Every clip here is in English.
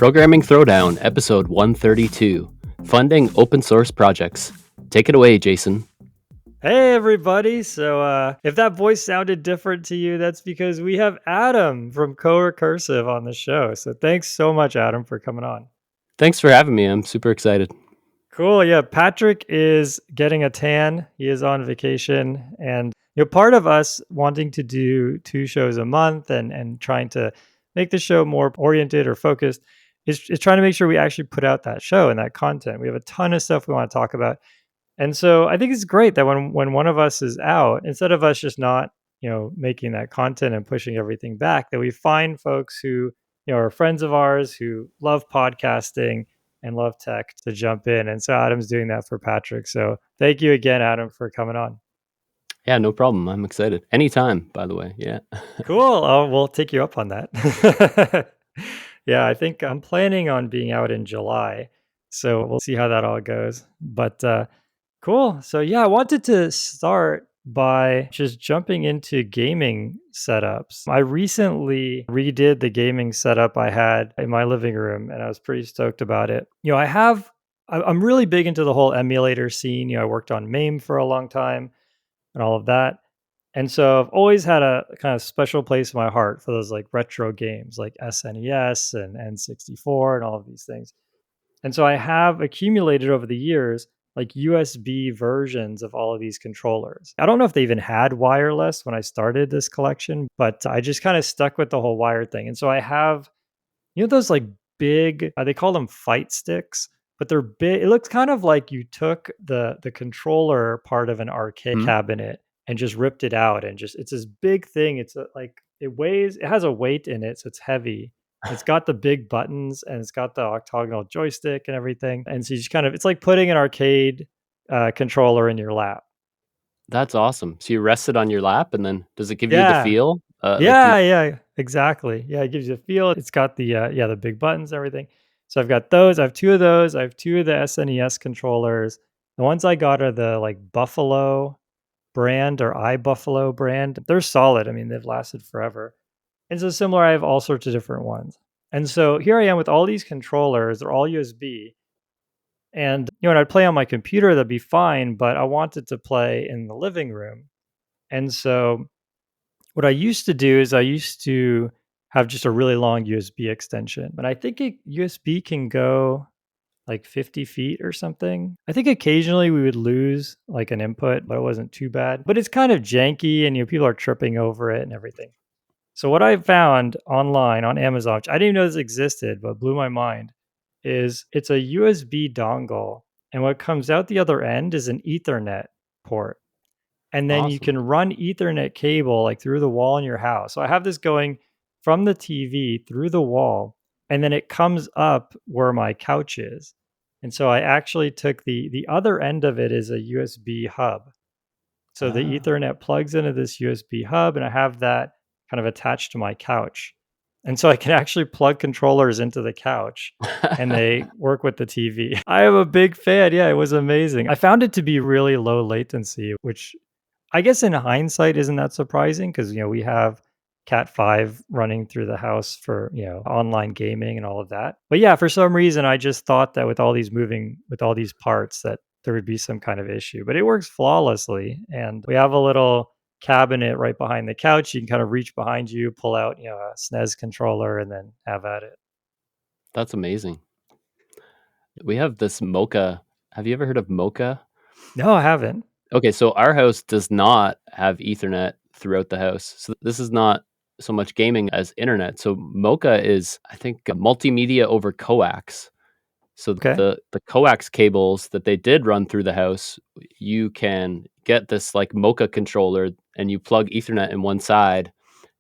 Programming Throwdown, episode 132, Funding Open Source Projects. Take it away, Jason. Hey everybody! So if that voice sounded different to you, that's because we have Adam from Co-Recursive on the show. So thanks so much, Adam, for coming on. Thanks for having me. I'm super excited. Cool. Yeah, Patrick is getting a tan. He is on vacation. And part of us wanting to do 2 shows a month and trying to make the show more oriented or focused is trying to make sure we actually put out that show and that content. We have a ton of stuff we want to talk about. And so I think it's great that when one of us is out, instead of us just not, making that content and pushing everything back, that we find folks who, are friends of ours who love podcasting and love tech to jump in. And so Adam's doing that for Patrick. So thank you again, Adam, for coming on. Yeah, no problem. I'm excited. Anytime, by the way. Yeah. Cool. We'll take you up on that. Yeah, I think I'm planning on being out in July. So we'll see how that all goes. But cool. So yeah, I wanted to start by just jumping into gaming setups. I recently redid the gaming setup I had in my living room and I was pretty stoked about it. I'm really big into the whole emulator scene. I worked on MAME for a long time and all of that. And so I've always had a kind of special place in my heart for those like retro games like SNES and N64 and all of these things. And so I have accumulated over the years like USB versions of all of these controllers. I don't know if they even had wireless when I started this collection, but I just kind of stuck with the whole wired thing. And so I have, those like big, they call them fight sticks, but they're big. It looks kind of like you took the controller part of an arcade cabinet and just ripped it out and it's this big thing. It's it has a weight in it, so it's heavy. It's got the big buttons and it's got the octagonal joystick and everything. And so you just it's like putting an arcade controller in your lap. That's awesome. So you rest it on your lap and then does it give you the feel? Yeah, exactly. Yeah, it gives you a feel. It's got the big buttons and everything. So I've got those. I have 2 of those. I have 2 of the SNES controllers. The ones I got are the like Buffalo brand or iBuffalo brand. They're solid. I mean, they've lasted forever. And so similar, I have all sorts of different ones. And so here I am with all these controllers. They're all USB. And, when I'd play on my computer, that'd be fine, but I wanted to play in the living room. And so what I used to do is I used to have just a really long USB extension. But I think USB can go like 50 feet or something. I think occasionally we would lose like an input, but it wasn't too bad. But it's kind of janky and people are tripping over it and everything. So what I found online on Amazon, which I didn't even know this existed, but blew my mind, is it's a USB dongle. And what comes out the other end is an Ethernet port. And then you can run Ethernet cable like through the wall in your house. So I have this going from the TV through the wall, and then it comes up where my couch is. And so I actually took the other end of it is a USB hub. So the Ethernet plugs into this USB hub, and I have that kind of attached to my couch. And so I can actually plug controllers into the couch and they work with the TV. I am a big fan. Yeah, it was amazing. I found it to be really low latency, which I guess in hindsight isn't that surprising because, we have Cat 5 running through the house for, online gaming and all of that. But yeah, for some reason, I just thought that with all these parts that there would be some kind of issue, but it works flawlessly. And we have a little cabinet right behind the couch. You can kind of reach behind you, pull out, a SNES controller and then have at it. That's amazing. We have this Mocha. Have you ever heard of Mocha? No, I haven't. Okay, so our house does not have Ethernet throughout the house. So this is not so much gaming as internet. So Mocha is, I think, multimedia over coax. So the coax cables that they did run through the house, you can get this like Mocha controller and you plug Ethernet in one side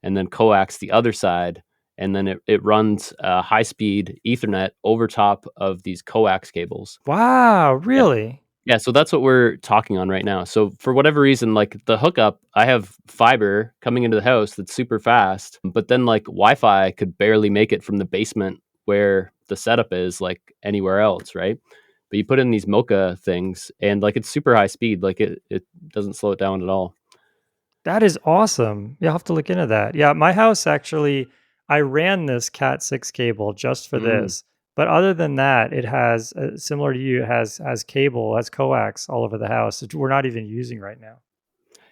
and then coax the other side. And then it runs high-speed Ethernet over top of these coax cables. Wow, really? Yeah, so that's what we're talking on right now. So for whatever reason, like the hookup, I have fiber coming into the house that's super fast, but then like Wi-Fi could barely make it from the basement where the setup is like anywhere else, right? But you put in these Mocha things and like it's super high speed, like it doesn't slow it down at all. That is awesome. You'll have to look into that. Yeah, my house actually, I ran this Cat 6 cable just for this. But other than that, it has, similar to you, it has cable, has coax all over the house, which we're not even using right now.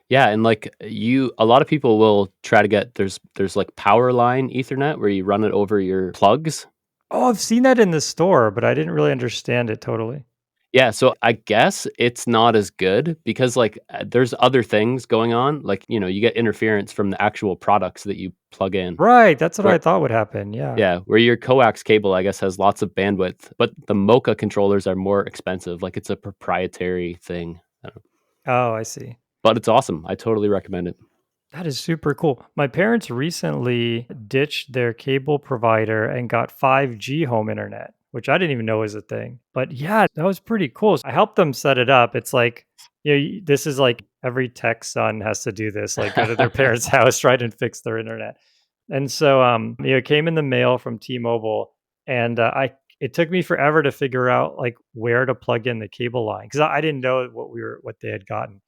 Yeah, and like a lot of people will try to get there's like power line Ethernet where you run it over your plugs. Oh, I've seen that in the store, but I didn't really understand it totally. Yeah, so I guess it's not as good because like there's other things going on. Like, you get interference from the actual products that you plug in. Right, that's what I Where thought would happen, yeah. yeah, where your coax cable I guess has lots of bandwidth, but the Mocha controllers are more expensive. Like it's a proprietary thing. I don't know. Oh, I see. But it's awesome. I totally recommend it. That is super cool. My parents recently ditched their cable provider and got 5G home internet, which I didn't even know was a thing. But yeah, that was pretty cool. So I helped them set it up. It's like, this is like every tech son has to do this, like go to their parents' house, try and fix their internet. And so, it came in the mail from T-Mobile, and it took me forever to figure out like where to plug in the cable line because I didn't know what they had gotten.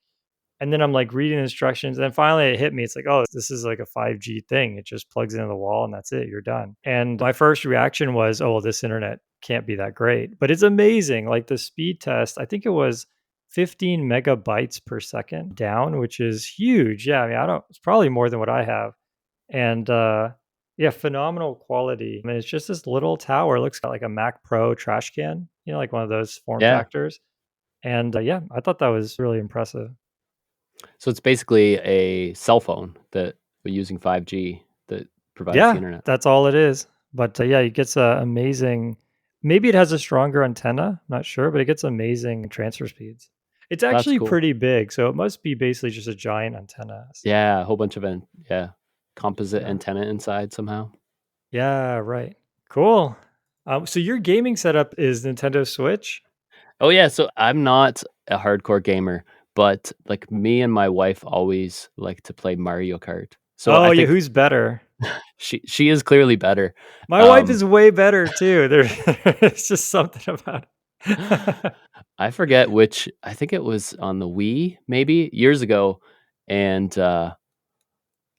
And then I'm like reading instructions, and then finally it hit me. It's like, oh, this is like a 5G thing. It just plugs into the wall and that's it. You're done. And my first reaction was, oh, well, this internet can't be that great. But it's amazing. Like the speed test, I think it was 15 megabytes per second down, which is huge. Yeah, I mean, it's probably more than what I have. And yeah, phenomenal quality. I mean, it's just this little tower. It looks like a Mac Pro trash can, like one of those form Yeah. factors. And yeah, I thought that was really impressive. So it's basically a cell phone that we're using 5G that provides the Yeah, internet. that's all it is. But yeah, it gets amazing. Maybe it has a stronger antenna. I'm not sure, but it gets amazing transfer speeds. It's That's actually cool. pretty big, so it must be basically just a giant antenna. Yeah, a whole bunch of composite Yeah. antenna inside somehow. Yeah, right. Cool. So your gaming setup is Nintendo Switch? Oh yeah, so I'm not a hardcore gamer, but like me and my wife always like to play Mario Kart. So I Oh yeah, think who's better? she is clearly better. My wife is way better too. There's just something about it. I forget which. I think it was on the Wii maybe years ago, and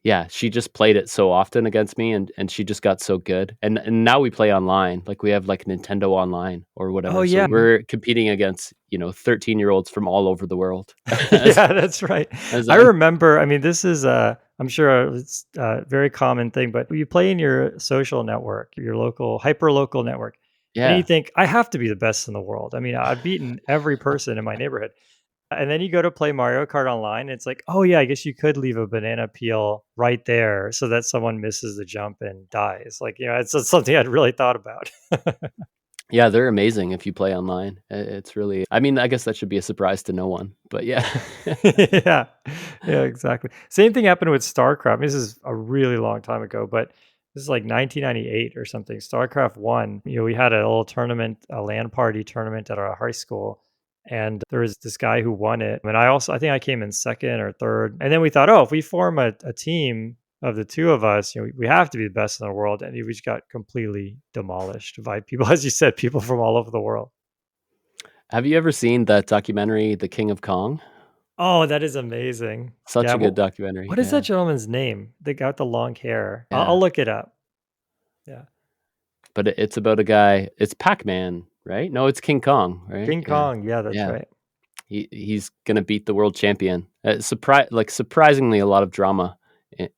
yeah, she just played it so often against me, and she just got so good. And now we play online, like we have like Nintendo Online or Oh whatever. So yeah. we're competing against 13-year-olds from all over the world. as, Yeah, that's right. as I I remember, I mean, this is, I'm sure it's a very common thing, but you play in your social network, your local, hyper local network, and you yeah. think, I have to be the best in the world. I mean, I've beaten every person in my neighborhood. And then you go to play Mario Kart online, and it's like, oh yeah, I guess you could leave a banana peel right there so that someone misses the jump and dies. Like, it's something I'd really thought about. Yeah, they're amazing if you play online. It's really, I mean, I guess that should be a surprise to no one, but yeah. Yeah. Yeah, exactly. Same thing happened with StarCraft. This is a really long time ago, but this is like 1998 or something. StarCraft 1, we had a little tournament, a LAN party tournament at our high school, and there was this guy who won it. And I think I came in second or third. And then we thought, oh, if we form a team of the two of us, we have to be the best in the world. And we just got completely demolished by people, as you said, people from all over the world. Have you ever seen that documentary, The King of Kong? Oh, that is amazing. Such Yeah, a good well, documentary. what is that Yeah. gentleman's name? The guy with the long hair. I'll Yeah. look it up. Yeah. But it's about a guy, it's Pac-Man, right? No, it's King Kong, right? King Yeah. Kong. Yeah, that's Yeah. right. He's gonna beat the world champion. Surprisingly a lot of drama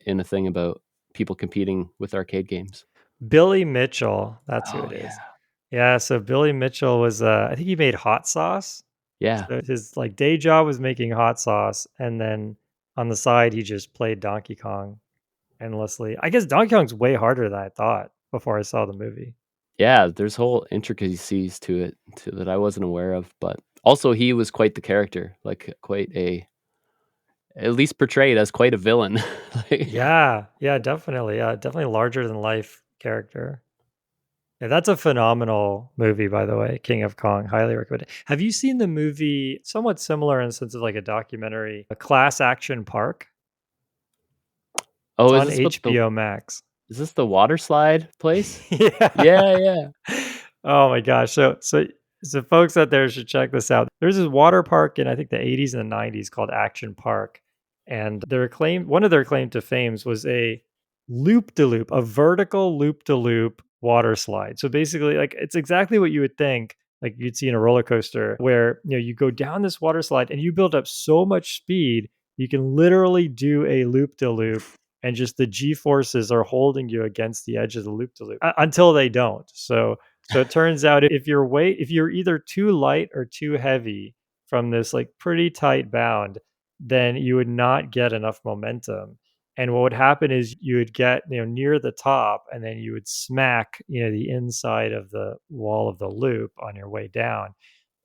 in a thing about people competing with arcade games. Billy Mitchell. That's who Oh it is. yeah. Yeah, so Billy Mitchell was I think he made hot sauce. Yeah. So his like day job was making hot sauce, and then on the side he just played Donkey Kong endlessly. I guess Donkey Kong's way harder than I thought before I saw the movie. Yeah, there's whole intricacies to it too that I wasn't aware of, but also he was quite the character, like quite a at least portrayed as quite a villain. Like, Yeah, yeah, definitely. Yeah, definitely larger than life character. Yeah, that's a phenomenal movie, by the way. King of Kong, highly recommend it. Have you seen the movie somewhat similar in the sense of like a documentary, A Class Action Park? It's oh, on HBO Max. is this the water slide place? Yeah. Yeah, yeah. Oh my gosh. So folks out there should check this out. There's this water park in I think the 80s and the 90s called Action Park. And one of their claim to fames was a loop de loop, a vertical loop de loop water slide. So basically, like it's exactly what you would think, like you'd see in a roller coaster, where you go down this water slide and you build up so much speed, you can literally do a loop de loop, and just the G forces are holding you against the edge of the loop de loop until they don't. So it turns out if you're either too light or too heavy from this like pretty tight bound, then you would not get enough momentum. And what would happen is you would get, near the top, and then you would smack, the inside of the wall of the loop on your way down.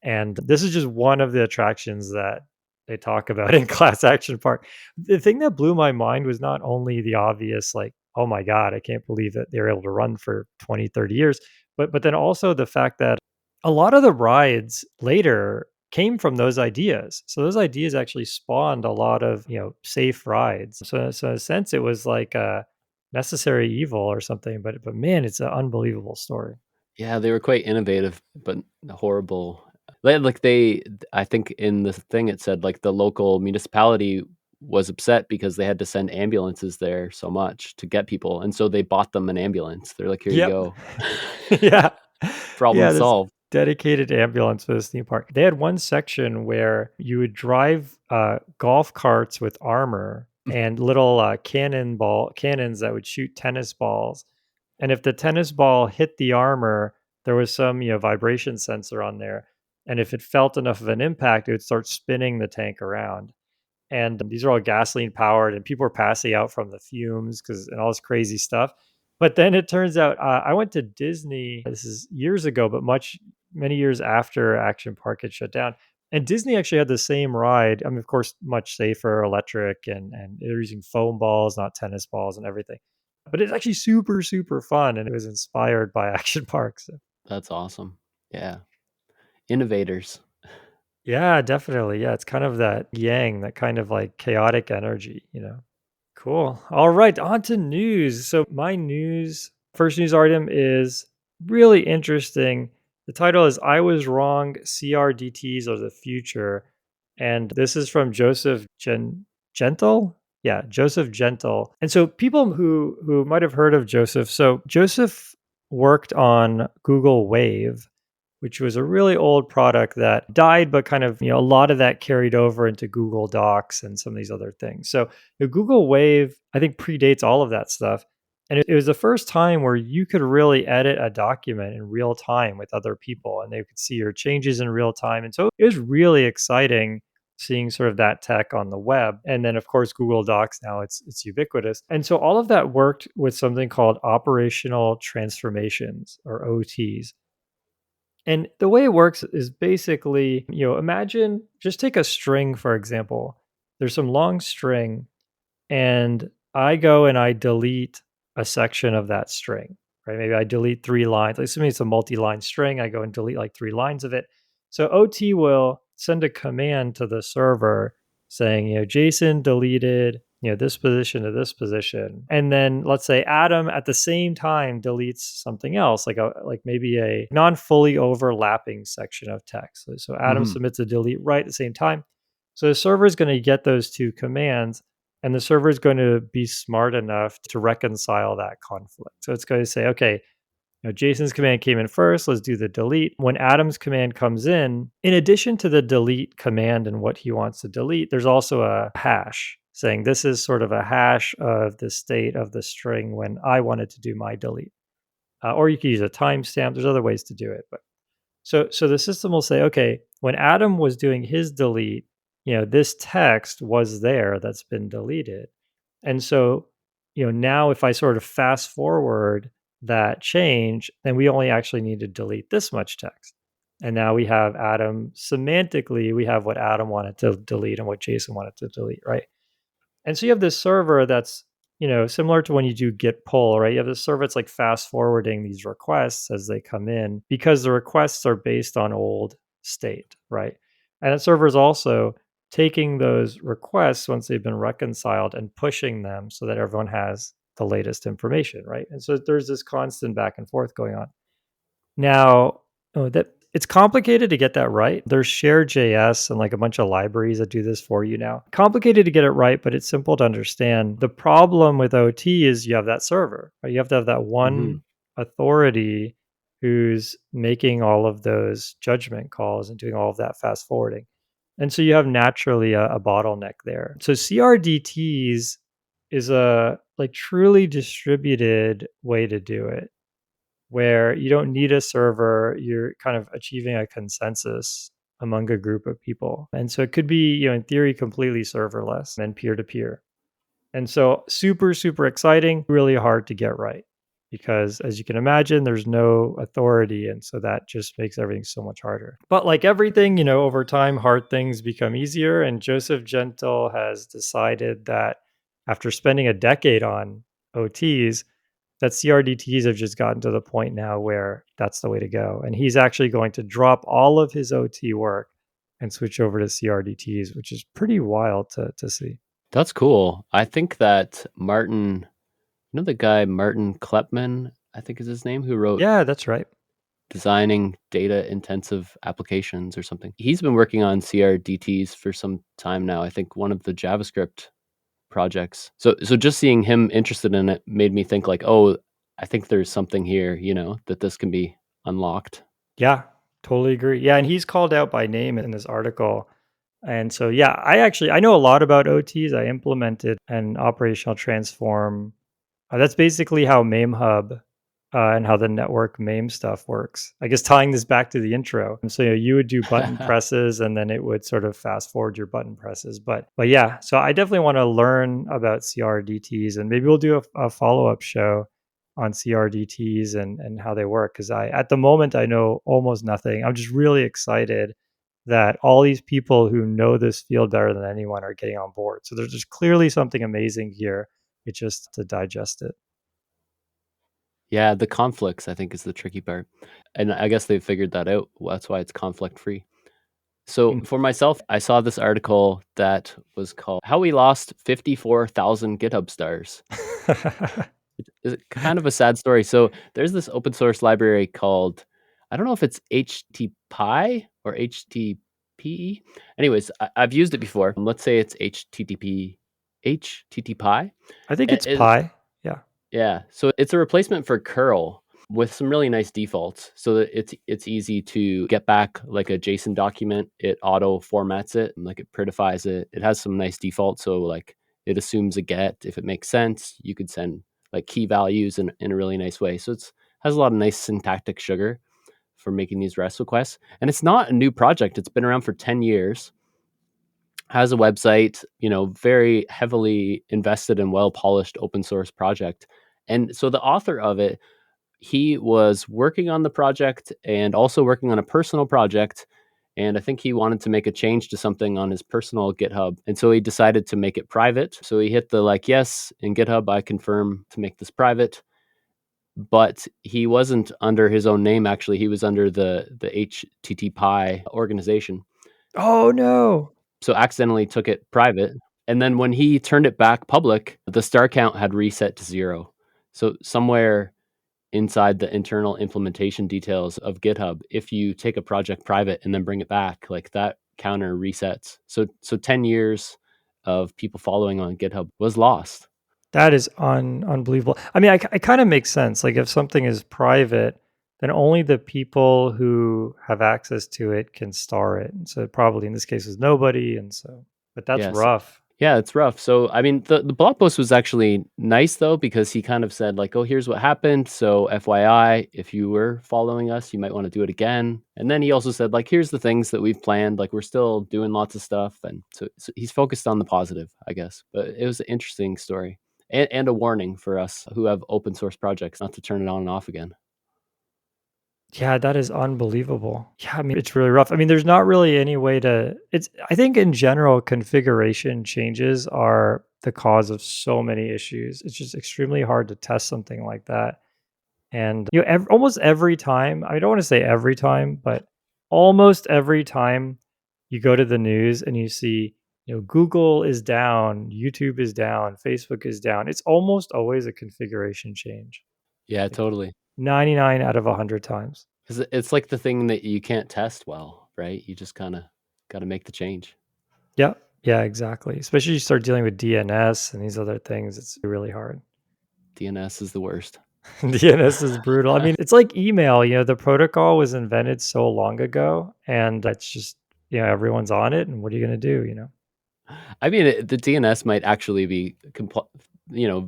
And this is just one of the attractions that they talk about in Class Action Park. The thing that blew my mind was not only the obvious, like, oh my God, I can't believe that they were able to run for 20, 30 years, but then also the fact that a lot of the rides later came from those ideas. So those ideas actually spawned a lot of, safe rides. So in a sense, it was like a necessary evil or something. But man, it's an unbelievable story. Yeah, they were quite innovative, but horrible. I think in the thing it said like the local municipality was upset because they had to send ambulances there so much to get people, and so they bought them an ambulance. They're like, "Here you Yep. go, Yeah. problem Yeah, this solved." dedicated ambulance for this theme park. They had one section where you would drive golf carts with armor and little cannons that would shoot tennis balls. And if the tennis ball hit the armor, there was some vibration sensor on there. And if it felt enough of an impact, it would start spinning the tank around. And these are all gasoline powered, and people are passing out from the fumes and all this crazy stuff. But then it turns out I went to Disney. This is years ago, but many years after Action Park had shut down. And Disney actually had the same ride. I mean, of course, much safer, electric, and they're using foam balls, not tennis balls, and everything. But it's actually super, super fun, and it was inspired by Action Park. So. That's awesome. Yeah, innovators. Yeah, definitely. Yeah, it's kind of that yang, that kind of like chaotic energy. Cool. All right, on to news. So my first news item is really interesting. The title is "I Was Wrong, CRDTs Are the Future." And this is from Gentle. Yeah, Joseph Gentle. And so people who might have heard of Joseph. So Joseph worked on Google Wave, which was a really old product that died, but kind of, a lot of that carried over into Google Docs and some of these other things. So the Google Wave, I think, predates all of that stuff. And it was the first time where you could really edit a document in real time with other people, and they could see your changes in real time. And so it was really exciting seeing sort of that tech on the web. And then of course Google Docs, now it's ubiquitous. And so all of that worked with something called operational transformations, or OTs. And the way it works is basically, imagine, just take a string, for example. There's some long string, and I go and I delete a section of that string, right? Maybe I delete 3 lines. Like, assuming it's a multi-line string, I go and delete like 3 lines of it. So OT will send a command to the server saying, Jason deleted, this position to this position. And then let's say Adam at the same time deletes something else, like maybe a non-fully overlapping section of text. So Adam submits a delete right at the same time. So the server is going to get those two commands, and the server is going to be smart enough to reconcile that conflict. So it's going to say, okay, Jason's command came in first. Let's do the delete. When Adam's command comes in addition to the delete command and what he wants to delete, there's also a hash saying this is sort of a hash of the state of the string when I wanted to do my delete. Or you could use a timestamp. There's other ways to do it. But so the system will say, okay, when Adam was doing his delete, this text was there that's been deleted. And so, now if I sort of fast forward that change, then we only actually need to delete this much text. And now we have Adam, semantically, we have what Adam wanted to delete and what Jason wanted to delete, right? And so you have this server that's, similar to when you do git pull, right? You have this server that's like fast forwarding these requests as they come in, because the requests are based on old state, right? And that server is also taking those requests once they've been reconciled and pushing them so that everyone has the latest information, right? And so there's this constant back and forth going on. Now, that it's complicated to get that right. There's Share.js and like a bunch of libraries that do this for you now. Complicated to get it right, but it's simple to understand. The problem with OT is you have that server, right? You have to have that one authority who's making all of those judgment calls and doing all of that fast forwarding. And so you have naturally a bottleneck there. So CRDTs is a like truly distributed way to do it, where you don't need a server, you're kind of achieving a consensus among a group of people. And so it could be, in theory, completely serverless and peer to peer. And so super, super exciting, really hard to get right because as you can imagine, there's no authority. And so that just makes everything so much harder. But like everything, over time, hard things become easier. And Joseph Gentle has decided that after spending a decade on OTs, that CRDTs have just gotten to the point now where that's the way to go. And he's actually going to drop all of his OT work and switch over to CRDTs, which is pretty wild to see. That's cool. I think that Martin, the guy Martin Kleppmann, I think is his name, who wrote Yeah, that's right. Designing Data Intensive Applications or something. He's been working on CRDTs for some time now. I think one of the JavaScript projects. So just seeing him interested in it made me think like, oh, I think there's something here, that this can be unlocked. Yeah, totally agree. Yeah, and he's called out by name in this article. And so, yeah, I know a lot about OTs. I implemented an operational transform. That's basically how MameHub and how the network MAME stuff works. I guess tying this back to the intro. And so you would do button presses and then it would sort of fast forward your button presses. But yeah, so I definitely want to learn about CRDTs and maybe we'll do a follow-up show on CRDTs and how they work. Because at the moment I know almost nothing. I'm just really excited that all these people who know this field better than anyone are getting on board. So there's just clearly something amazing here. It's just to digest it. Yeah, the conflicts, I think, is the tricky part. And I guess they figured that out. That's why it's conflict free. So for myself, I saw this article that was called How We Lost 54,000 GitHub Stars. It's kind of a sad story. So there's this open source library called, I don't know if it's HTPy or HTPE. Anyways, I've used it before. Let's say it's HTTPy. I think it's Pi. Yeah. Yeah. So it's a replacement for curl with some really nice defaults so that it's easy to get back like a JSON document. It auto formats it and like it prettifies it. It has some nice defaults. So like it assumes a get. If it makes sense, you could send like key values in a really nice way. So it's has a lot of nice syntactic sugar for making these REST requests. And it's not a new project. It's been around for 10 years. Has a website, very heavily invested and well polished open source project. And so the author of it, he was working on the project and also working on a personal project. And I think he wanted to make a change to something on his personal GitHub. And so he decided to make it private. So he hit the yes in GitHub, I confirm to make this private. But he wasn't under his own name, actually. He was under the HTTPy organization. Oh, no. So accidentally took it private. And then when he turned it back public, the star count had reset to 0. So somewhere inside the internal implementation details of GitHub, if you take a project private and then bring it back, like that counter resets. So 10 years of people following on GitHub was lost. That is unbelievable. I mean, it kind of makes sense. Like if something is private, then only the people who have access to it can star it. And so probably in this case was nobody. And so, but that's rough. Yeah, it's rough. So, I mean, the blog post was actually nice, though, because he kind of said, like, oh, here's what happened. So, FYI, if you were following us, you might want to do it again. And then he also said, like, here's the things that we've planned. Like, we're still doing lots of stuff. And so he's focused on the positive, I guess. But it was an interesting story and a warning for us who have open source projects not to turn it on and off again. Yeah, that is unbelievable. Yeah, I mean, it's really rough. I mean, there's not really any way I think in general, configuration changes are the cause of so many issues. It's just extremely hard to test something like that. And, almost every time, I don't want to say every time, but almost every time you go to the news and you see, Google is down, YouTube is down, Facebook is down, it's almost always a configuration change. Yeah, totally. 99 out of 100 times. Because it's like the thing that you can't test well, right? You just kind of got to make the change. Yeah. Yeah, exactly. Especially you start dealing with DNS and these other things, it's really hard. DNS is the worst. DNS is brutal. I mean, it's like email, the protocol was invented so long ago, and it's just, everyone's on it, and what are you going to do? I mean, the DNS might actually be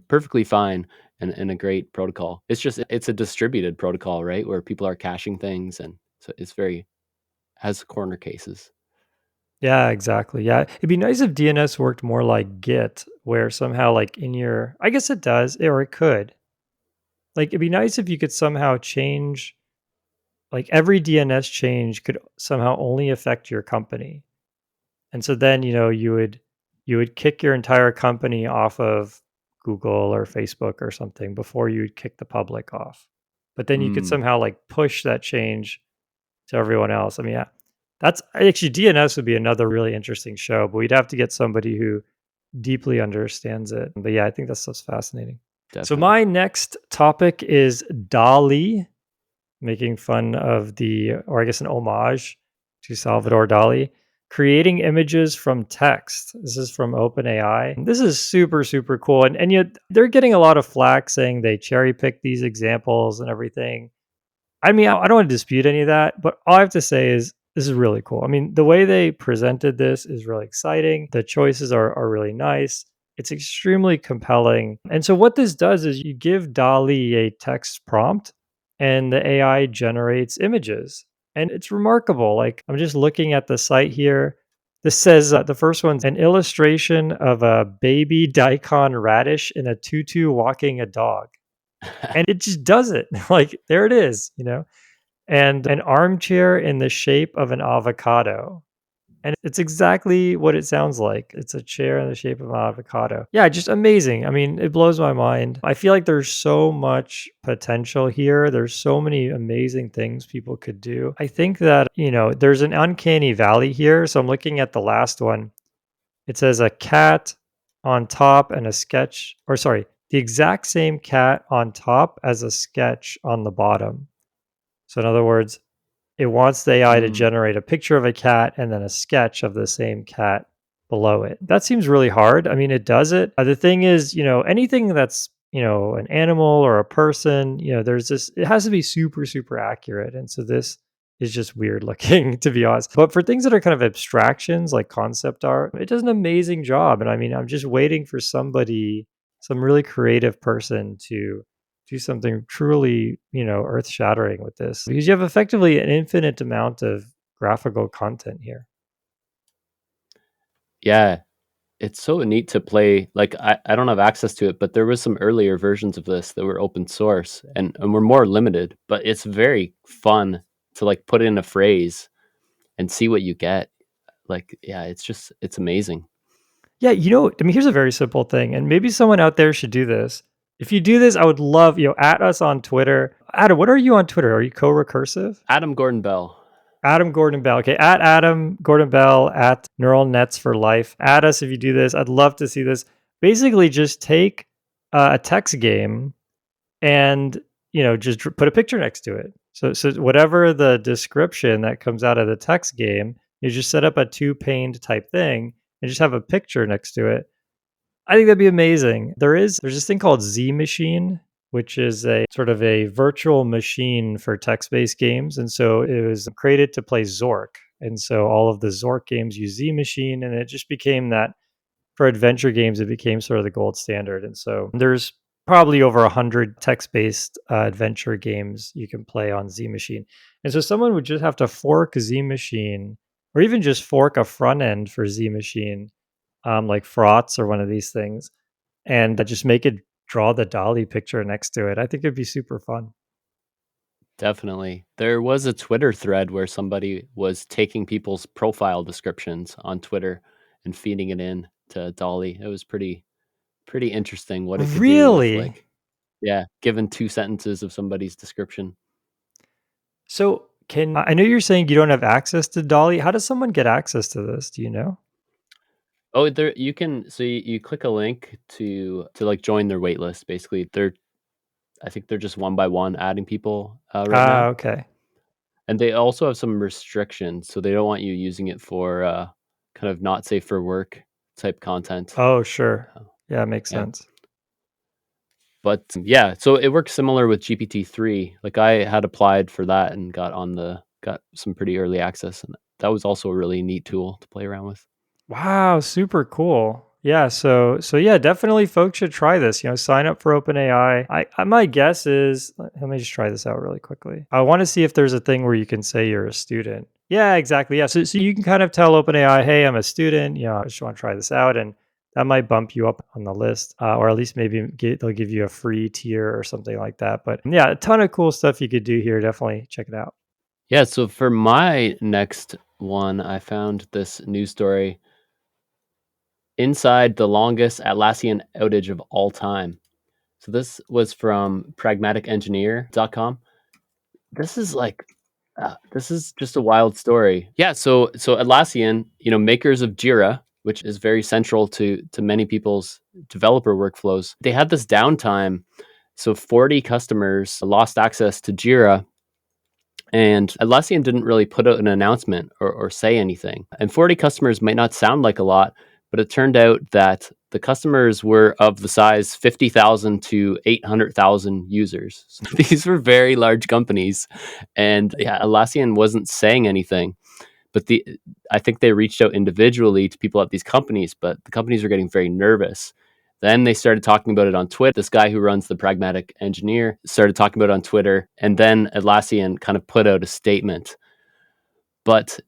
perfectly fine and a great protocol. It's just it's a distributed protocol, right? Where people are caching things, and so it's very has corner cases. Yeah, exactly. Yeah. It'd be nice if DNS worked more like Git, where somehow, like I guess it does, or it could. Like, it'd be nice if you could somehow change, like, every DNS change could somehow only affect your company. And so then, you would kick your entire company off of Google or Facebook or something before you'd kick the public off. But then you could Mm, somehow like push that change to everyone else. I mean, yeah, that's actually DNS would be another really interesting show, but we'd have to get somebody who deeply understands it. But yeah, I think that stuff's fascinating. So definitely. my next topic is DALL-E, making fun of or I guess an homage to Salvador Dali, creating images from text. This is from OpenAI. This is super, super cool. And yet they're getting a lot of flack saying they cherry pick these examples and everything. I mean, I don't want to dispute any of that, but all I have to say is this is really cool. I mean, the way they presented this is really exciting. The choices are really nice. It's extremely compelling. And so, what this does is you give DALI a text prompt, and the AI generates images. And it's remarkable. Like, I'm just looking at the site here. This says the first one's an illustration of a baby daikon radish in a tutu walking a dog, and it just does it. Like, there it is. And an armchair in the shape of an avocado. And it's exactly what it sounds like. It's a chair in the shape of an avocado. Yeah, just amazing. I mean, it blows my mind. I feel like there's so much potential here. There's so many amazing things people could do. I think that, there's an uncanny valley here. So I'm looking at the last one. It says a cat on top and a sketch, or sorry, the exact same cat on top as a sketch on the bottom. So in other words, it wants the AI to Mm. generate a picture of a cat and then a sketch of the same cat below it. That seems really hard. I mean, it does it. The thing is, anything that's, an animal or a person, there's it has to be super, super accurate. And so this is just weird looking, to be honest. But for things that are kind of abstractions like concept art, it does an amazing job. And I mean, I'm just waiting for some really creative person to do something truly, earth shattering with this, because you have effectively an infinite amount of graphical content here. Yeah, it's so neat to play. Like I don't have access to it, but there was some earlier versions of this that were open source and were more limited. But it's very fun to like put in a phrase and see what you get. Like, yeah, it's amazing. Yeah, I mean, here's a very simple thing, and maybe someone out there should do this. If you do this, I would love, at us on Twitter. Adam, what are you on Twitter? Are you co-recursive? Adam Gordon Bell. Adam Gordon Bell. Okay, at Adam Gordon Bell at Neural Nets for Life. Add us if you do this. I'd love to see this. Basically, just take a text game and just put a picture next to it. So whatever the description that comes out of the text game, you just set up a two-paned type thing and just have a picture next to it. I think that'd be amazing. There's this thing called Z Machine, which is a sort of a virtual machine for text-based games, and so it was created to play Zork. And so all of the Zork games use Z Machine, and it just became that for adventure games, it became sort of the gold standard. And so there's probably over 100 text-based adventure games you can play on Z Machine. And so someone would just have to fork Z Machine, or even just fork a front end for Z Machine, like Frauds or one of these things, and just make it draw the Dolly picture next to it. I think it'd be super fun. Definitely. There was a Twitter thread where somebody was taking people's profile descriptions on Twitter and feeding it in to DALL-E. It was pretty interesting what it could do with Really? like, yeah, given 2 sentences of somebody's description. So I know you're saying you don't have access to Dolly. How does someone get access to this? Do you know? Oh, there you can so you click a link to like join their wait list. Basically, I think they're just one by one adding people right Ah, now, okay. and they also have some restrictions, so they don't want you using it for kind of not safe for work type content. Oh, sure. Uh, Yeah, makes yeah, sense. But yeah, so it works similar with GPT-3. Like I had applied for that and got some pretty early access, and that was also a really neat tool to play around with. Wow, super cool. Yeah, so yeah, definitely folks should try this. Sign up for OpenAI. My guess is, let me just try this out really quickly. I want to see if there's a thing where you can say you're a student. Yeah, exactly. Yeah, so you can kind of tell OpenAI, hey, I'm a student. I just want to try this out, and that might bump you up on the list, or at least maybe they'll give you a free tier or something like that. But yeah, a ton of cool stuff you could do here. Definitely check it out. Yeah, so for my next one, I found this news story inside the longest Atlassian outage of all time. So this was from pragmaticengineer.com. This is like this is just a wild story. Yeah, so Atlassian, makers of Jira, which is very central to many people's developer workflows. They had this downtime. So 40 customers lost access to Jira, and Atlassian didn't really put out an announcement or say anything. And 40 customers might not sound like a lot, but it turned out that the customers were of the size 50,000 to 800,000 users. So these were very large companies. And yeah, Atlassian wasn't saying anything. But I think they reached out individually to people at these companies, but the companies were getting very nervous. Then they started talking about it on Twitter. This guy who runs the Pragmatic Engineer started talking about it on Twitter, and then Atlassian kind of put out a statement. But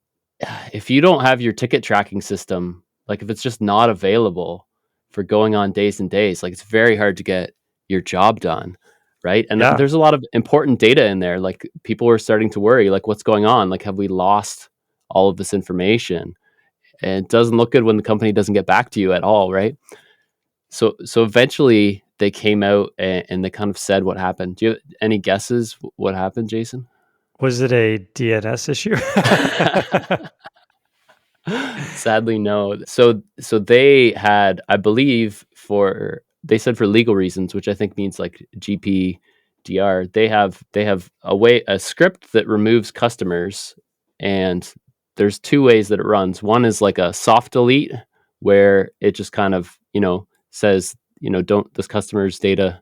if you don't have your ticket tracking system, like if it's just not available for going on days and days, like it's very hard to get your job done, right? And Yeah. there's a lot of important data in there. Like people were starting to worry, like what's going on? Like have we lost all of this information? And it doesn't look good when the company doesn't get back to you at all, right? So eventually they came out and they kind of said what happened. Do you have any guesses what happened, Jason? Was it a DNS issue? Sadly, no. So they had, I believe, they said for legal reasons, which I think means like GPDR. They have a script that removes customers, and there's two ways that it runs. One is like a soft delete, where it just kind of says don't this customer's data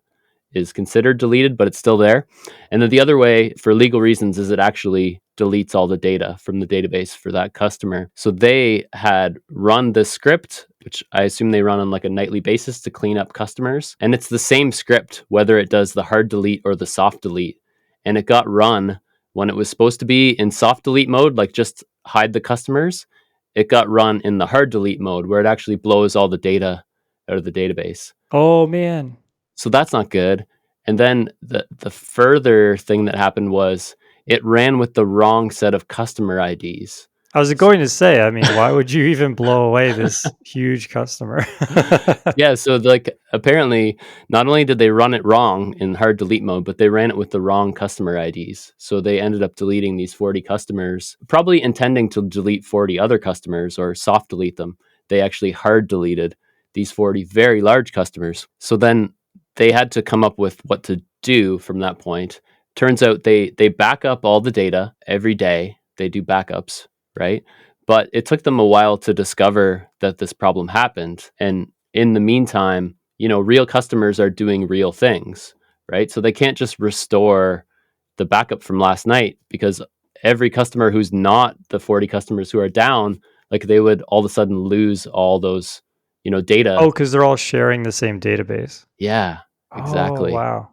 is considered deleted, but it's still there. And then the other way, for legal reasons, is it actually deletes all the data from the database for that customer. So they had run this script, which I assume they run on like a nightly basis to clean up customers. And it's the same script, whether it does the hard delete or the soft delete. And it got run when it was supposed to be in soft delete mode, like just hide the customers. It got run in the hard delete mode, where it actually blows all the data out of the database. Oh man. So that's not good. And then the further thing that happened was it ran with the wrong set of customer IDs. I was going to say, I mean, why would you even blow away this huge customer? Yeah, so like apparently not only did they run it wrong in hard delete mode, but they ran it with the wrong customer IDs. So they ended up deleting these 40 customers, probably intending to delete 40 other customers or soft delete them. They actually hard deleted these 40 very large customers. So then they had to come up with what to do from that point. Turns out they back up all the data every day. They do backups, right? But it took them a while to discover that this problem happened. And in the meantime, real customers are doing real things, right? So they can't just restore the backup from last night, because every customer who's not the 40 customers who are down, like they would all of a sudden lose all those, data. Oh, because they're all sharing the same database. Yeah, Oh, exactly. wow.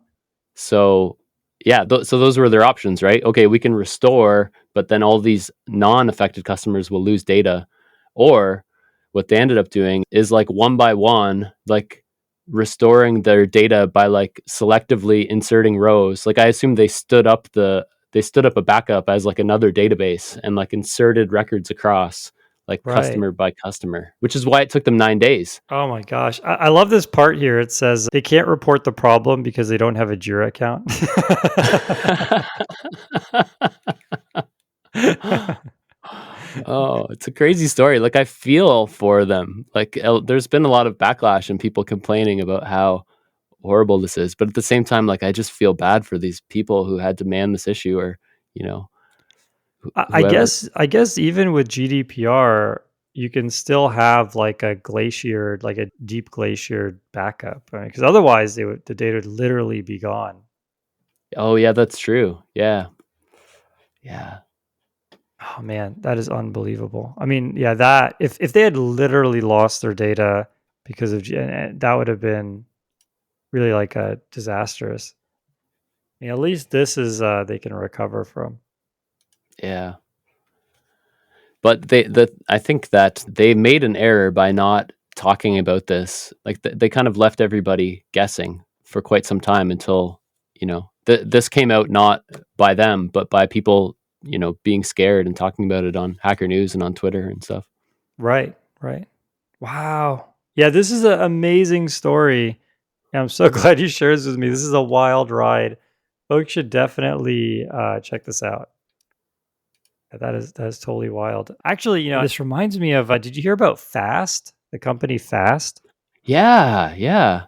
So yeah, so those were their options, right? Okay, we can restore, but then all these non-affected customers will lose data. Or what they ended up doing is like one by one, like restoring their data by like selectively inserting rows. Like I assume they stood up a backup as like another database and like inserted records across, like Right. customer by customer, which is why it took them 9 days. Oh my gosh. I love this part here. It says they can't report the problem because they don't have a Jira account. Oh, it's a crazy story. Like I feel for them. Like there's been a lot of backlash and people complaining about how horrible this is, but at the same time, like I just feel bad for these people who had to man this issue, or I whoever. guess even with GDPR, you can still have like a glaciered, like a deep glaciered backup, right? Because otherwise, the data would literally be gone. Oh yeah, that's true. Yeah. Yeah. Oh man, that is unbelievable. I mean, yeah, that if they had literally lost their data because of and that would have been really like a disastrous. I mean, at least this is they can recover from. Yeah. But I think that they made an error by not talking about this. Like they kind of left everybody guessing for quite some time until, this came out not by them, but by people, being scared and talking about it on Hacker News and on Twitter and stuff. Right, right. Wow. Yeah, this is an amazing story. I'm so glad you shared this with me. This is a wild ride. Folks should definitely check this out. Yeah, that is totally wild. Actually, this reminds me of. Did you hear about Fast, the company Fast? Yeah, yeah.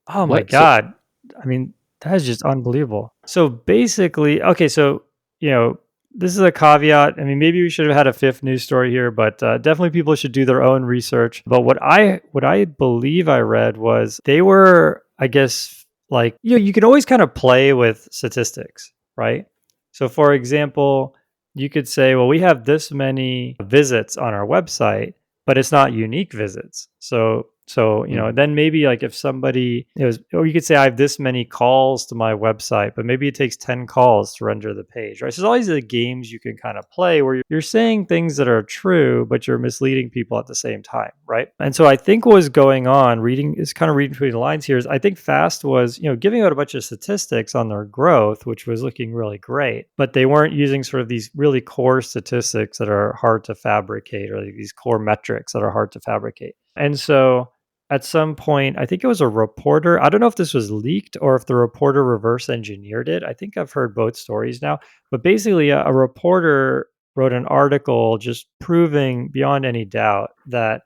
Oh my What? So god. I mean, that is just unbelievable. So basically, okay, so, you know, this is a caveat. I mean, maybe we should have had a fifth news story here, but definitely people should do their own research. But what I believe I read was they were, I guess, like, you can always kind of play with statistics, right? So for example, you could say, well, we have this many visits on our website, but it's not unique visits. So mm, then maybe like if somebody or you could say I have this many calls to my website, but maybe it takes 10 calls to render the page, right? So there's all these games you can kind of play where you're saying things that are true, but you're misleading people at the same time, right? And so I think what was going on, reading between the lines here, is I think Fast was, giving out a bunch of statistics on their growth, which was looking really great, but they weren't using sort of these really core statistics that are hard to fabricate, or like these core metrics that are hard to fabricate. And so at some point, I think it was a reporter. I don't know if this was leaked or if the reporter reverse engineered it. I think I've heard both stories now. But basically, a reporter wrote an article just proving beyond any doubt that,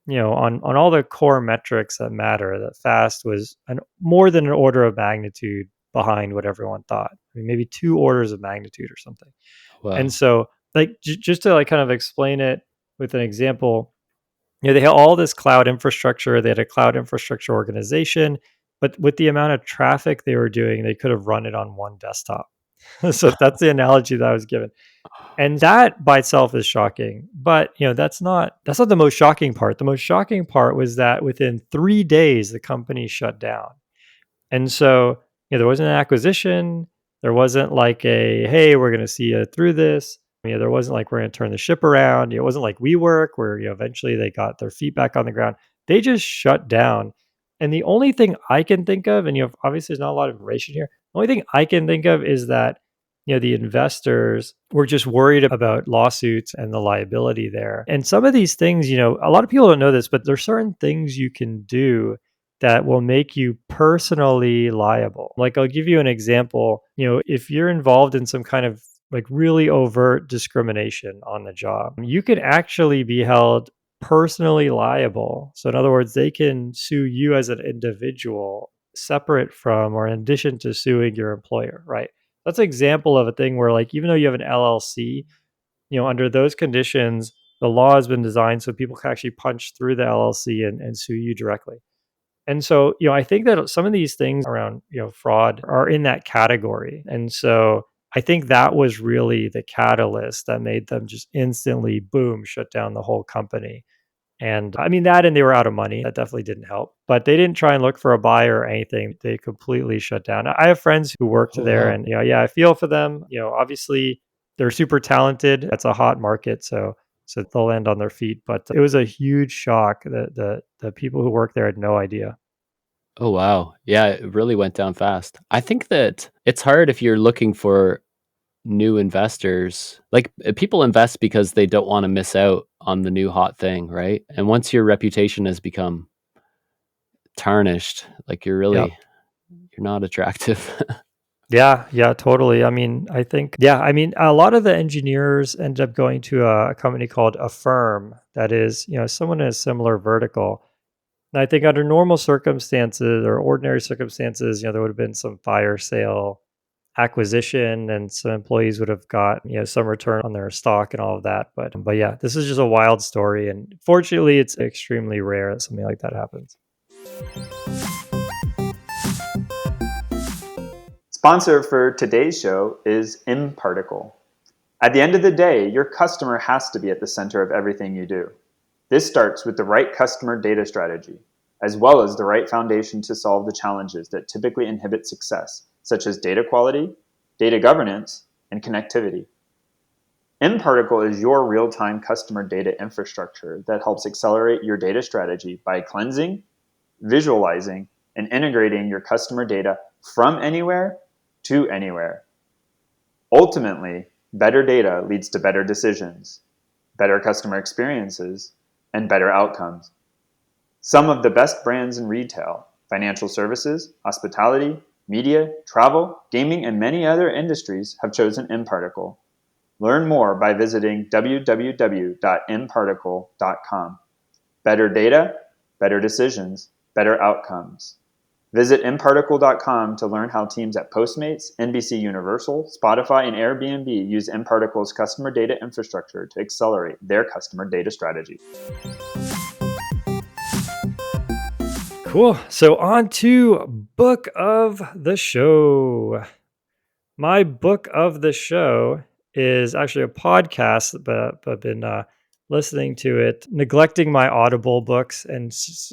on all the core metrics that matter, that Fast was more than an order of magnitude behind what everyone thought. I mean, maybe two orders of magnitude or something. And wow. so, like, just to like kind of explain it with an example, they had all this cloud infrastructure. They had a cloud infrastructure organization, but with the amount of traffic they were doing, they could have run it on one desktop. So that's the analogy that I was given. And that by itself is shocking. But that's not the most shocking part. The most shocking part was that within 3 days the company shut down. And so, there wasn't an acquisition. There wasn't like a, hey, we're going to see you through this. There wasn't like, we're going to turn the ship around. It wasn't like WeWork where, eventually they got their feet back on the ground. They just shut down. And the only thing I can think of, and, obviously there's not a lot of information here. The only thing I can think of is that, the investors were just worried about lawsuits and the liability there. And some of these things, a lot of people don't know this, but there's certain things you can do that will make you personally liable. Like, I'll give you an example. If you're involved in some kind of like really overt discrimination on the job, you can actually be held personally liable. So, in other words, they can sue you as an individual separate from or in addition to suing your employer, right? That's an example of a thing where, like, even though you have an LLC, under those conditions, the law has been designed so people can actually punch through the LLC and sue you directly. And so, I think that some of these things around, fraud are in that category. And so I think that was really the catalyst that made them just instantly, boom, shut down the whole company. And I mean, that and they were out of money. That definitely didn't help. But they didn't try and look for a buyer or anything. They completely shut down. I have friends who worked Oh there, wow. and, yeah, I feel for them. Obviously they're super talented. It's a hot market. So they'll land on their feet. But it was a huge shock that the people who worked there had no idea. Oh wow. Yeah, it really went down fast. I think that it's hard if you're looking for new investors. Like people invest because they don't want to miss out on the new hot thing, right? And once your reputation has become tarnished, like Yeah. you're not attractive. Yeah, yeah, totally. I mean, I think, yeah, I mean, a lot of the engineers end up going to a company called Affirm that is, someone in a similar vertical. And I think under normal circumstances or ordinary circumstances, there would have been some fire sale acquisition, and some employees would have got some return on their stock and all of that. But yeah, this is just a wild story, and fortunately, it's extremely rare that something like that happens. Sponsor for today's show is mParticle. At the end of the day, your customer has to be at the center of everything you do. This starts with the right customer data strategy, as well as the right foundation to solve the challenges that typically inhibit success, such as data quality, data governance, and connectivity. mParticle is your real-time customer data infrastructure that helps accelerate your data strategy by cleansing, visualizing, and integrating your customer data from anywhere to anywhere. Ultimately, better data leads to better decisions, better customer experiences, and better outcomes. Some of the best brands in retail, financial services, hospitality, media, travel, gaming, and many other industries have chosen mParticle. Learn more by visiting www.mparticle.com. Better data, better decisions, better outcomes. Visit mparticle.com to learn how teams at Postmates, NBC Universal, Spotify, and Airbnb use mParticle's customer data infrastructure to accelerate their customer data strategy. Cool. So on to book of the show. My book of the show is actually a podcast, but I've been listening to it, neglecting my Audible books and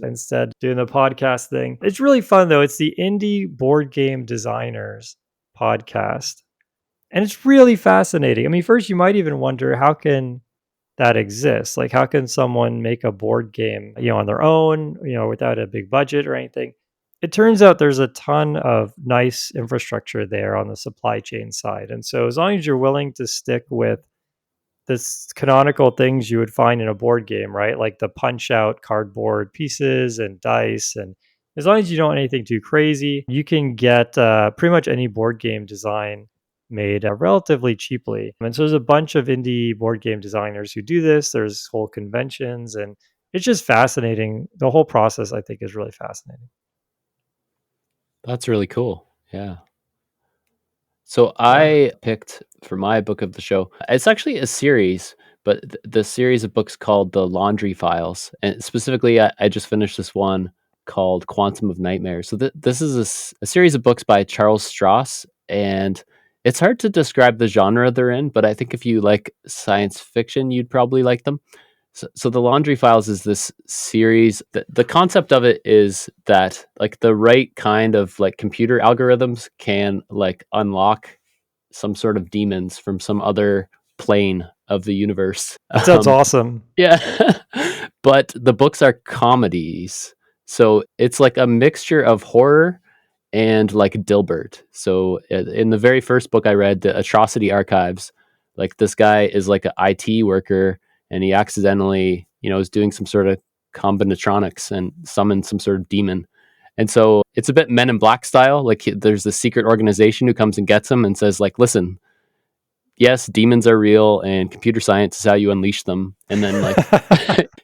instead doing the podcast thing. It's really fun though. It's the Indie Board Game Designers podcast. And it's really fascinating. I mean, first you might even wonder, how can that exist? Like, how can someone make a board game, on their own, without a big budget or anything? It turns out there's a ton of nice infrastructure there on the supply chain side. And so as long as you're willing to stick with this canonical things you would find in a board game, right? Like the punch out cardboard pieces and dice. And as long as you don't want anything too crazy, you can get pretty much any board game design made relatively cheaply. And so there's a bunch of indie board game designers who do this. There's whole conventions, and it's just fascinating. The whole process, I think, is really fascinating. That's really cool. Yeah. So I picked for my book of the show, it's actually a series, but the series of books called The Laundry Files. And specifically, I just finished this one called Quantum of Nightmares. So this is a series of books by Charles Stross, and it's hard to describe the genre they're in, but I think if you like science fiction, you'd probably like them. So the Laundry Files is this series. The concept of it is that like the right kind of like computer algorithms can like unlock some sort of demons from some other plane of the universe. That sounds awesome. Yeah. But the books are comedies. So it's like a mixture of horror and like Dilbert. So in the very first book I read, The Atrocity Archives, like this guy is like an IT worker, and he accidentally, is doing some sort of combinatronics and summons some sort of demon. And so it's a bit Men in Black style. Like there's a secret organization who comes and gets him and says like, listen, yes, demons are real and computer science is how you unleash them. And then like,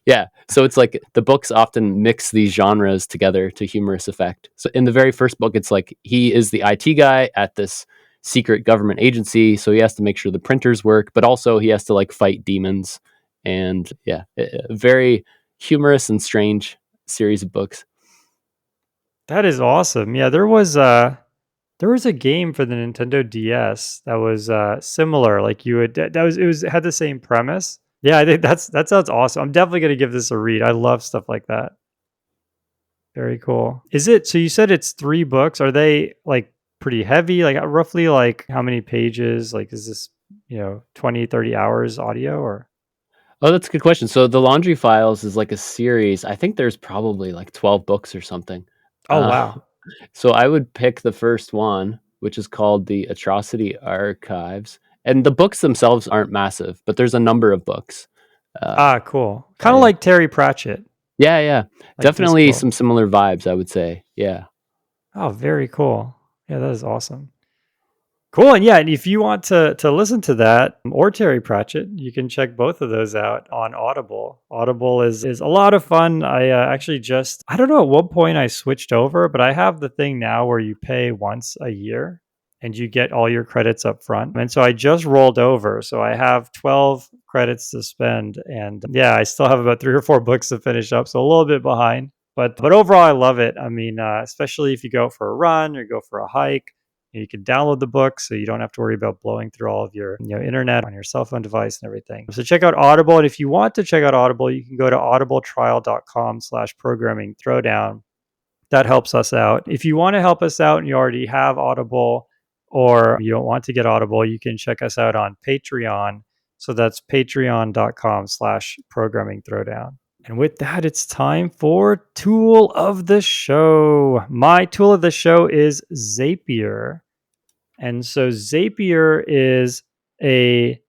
yeah. So it's like the books often mix these genres together to humorous effect. So in the very first book, it's like he is the IT guy at this secret government agency. So he has to make sure the printers work, but also he has to like fight demons. And yeah, a very humorous and strange series of books. That is awesome. Yeah, there was a game for the Nintendo DS that was similar. Like it had the same premise. Yeah, I think that sounds awesome. I'm definitely gonna give this a read. I love stuff like that. Very cool. So you said it's 3 books. Are they like pretty heavy? Like roughly like how many pages? Like is this, 20, 30 hours audio or? Oh, that's a good question. So the Laundry Files is like a series. I think there's probably like 12 books or something. Oh, wow. So I would pick the first one, which is called The Atrocity Archives. And the books themselves aren't massive, but there's a number of books. Cool. Kind of like Terry Pratchett. Yeah. Like definitely Fistful. some similar vibes, I would say. Yeah. Oh, very cool. Yeah, that is awesome. Cool. And yeah, and if you want to listen to that or Terry Pratchett, you can check both of those out on Audible. Audible is a lot of fun. I actually I don't know at what point I switched over, but I have the thing now where you pay once a year and you get all your credits up front. And so I just rolled over. So I have 12 credits to spend. And yeah, I still have about 3 or 4 books to finish up. So a little bit behind. But overall, I love it. I mean, especially if you go for a run or go for a hike, you can download the book so you don't have to worry about blowing through all of your internet on your cell phone device and everything. So check out Audible. And if you want to check out Audible, you can go to audibletrial.com/programming throwdown. That helps us out. If you want to help us out and you already have Audible or you don't want to get Audible, you can check us out on Patreon. So that's patreon.com/programming throwdown. And with that, it's time for Tool of the Show. My tool of the show is Zapier. And so Zapier is a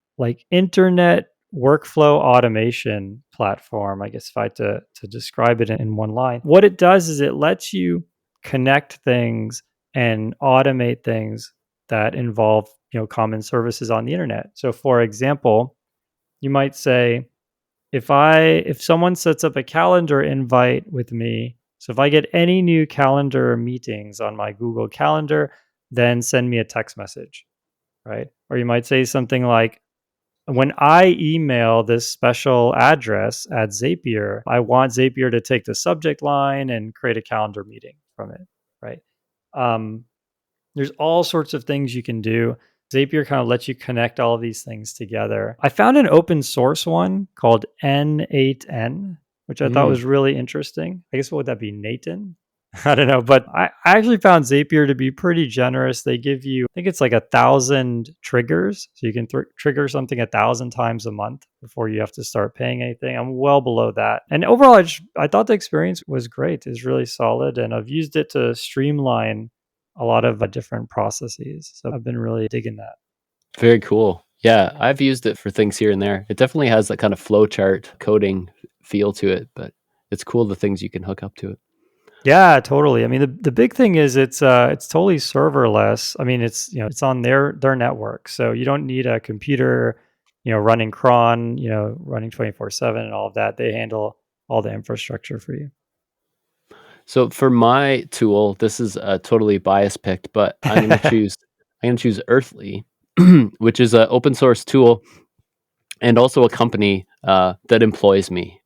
internet workflow automation platform, I guess if I had to describe it in one line. What it does is it lets you connect things and automate things that involve, common services on the internet. So for example, you might say, if someone sets up a calendar invite with me, so if I get any new calendar meetings on my Google Calendar, then send me a text message, right? Or you might say something like, when I email this special address at Zapier, I want Zapier to take the subject line and create a calendar meeting from it, right? There's all sorts of things you can do. Zapier kind of lets you connect all of these things together. I found an open source one called N8N, which I thought was really interesting. I guess what would that be, Nathan? I don't know, but I actually found Zapier to be pretty generous. They give you, I think it's like 1,000 triggers. So you can trigger something 1,000 times a month before you have to start paying anything. I'm well below that. And overall, I thought the experience was great. It's really solid. And I've used it to streamline a lot of different processes. So I've been really digging that. Very cool. Yeah, I've used it for things here and there. It definitely has that kind of flowchart coding feel to it, but it's cool the things you can hook up to it. Yeah, totally. I mean, the big thing is it's totally serverless. I mean, it's on their network, so you don't need a computer, running cron, running 24/7 and all of that. They handle all the infrastructure for you. So for my tool, this is a totally biased pick, but I'm going to choose Earthly, which is an open source tool and also a company that employs me.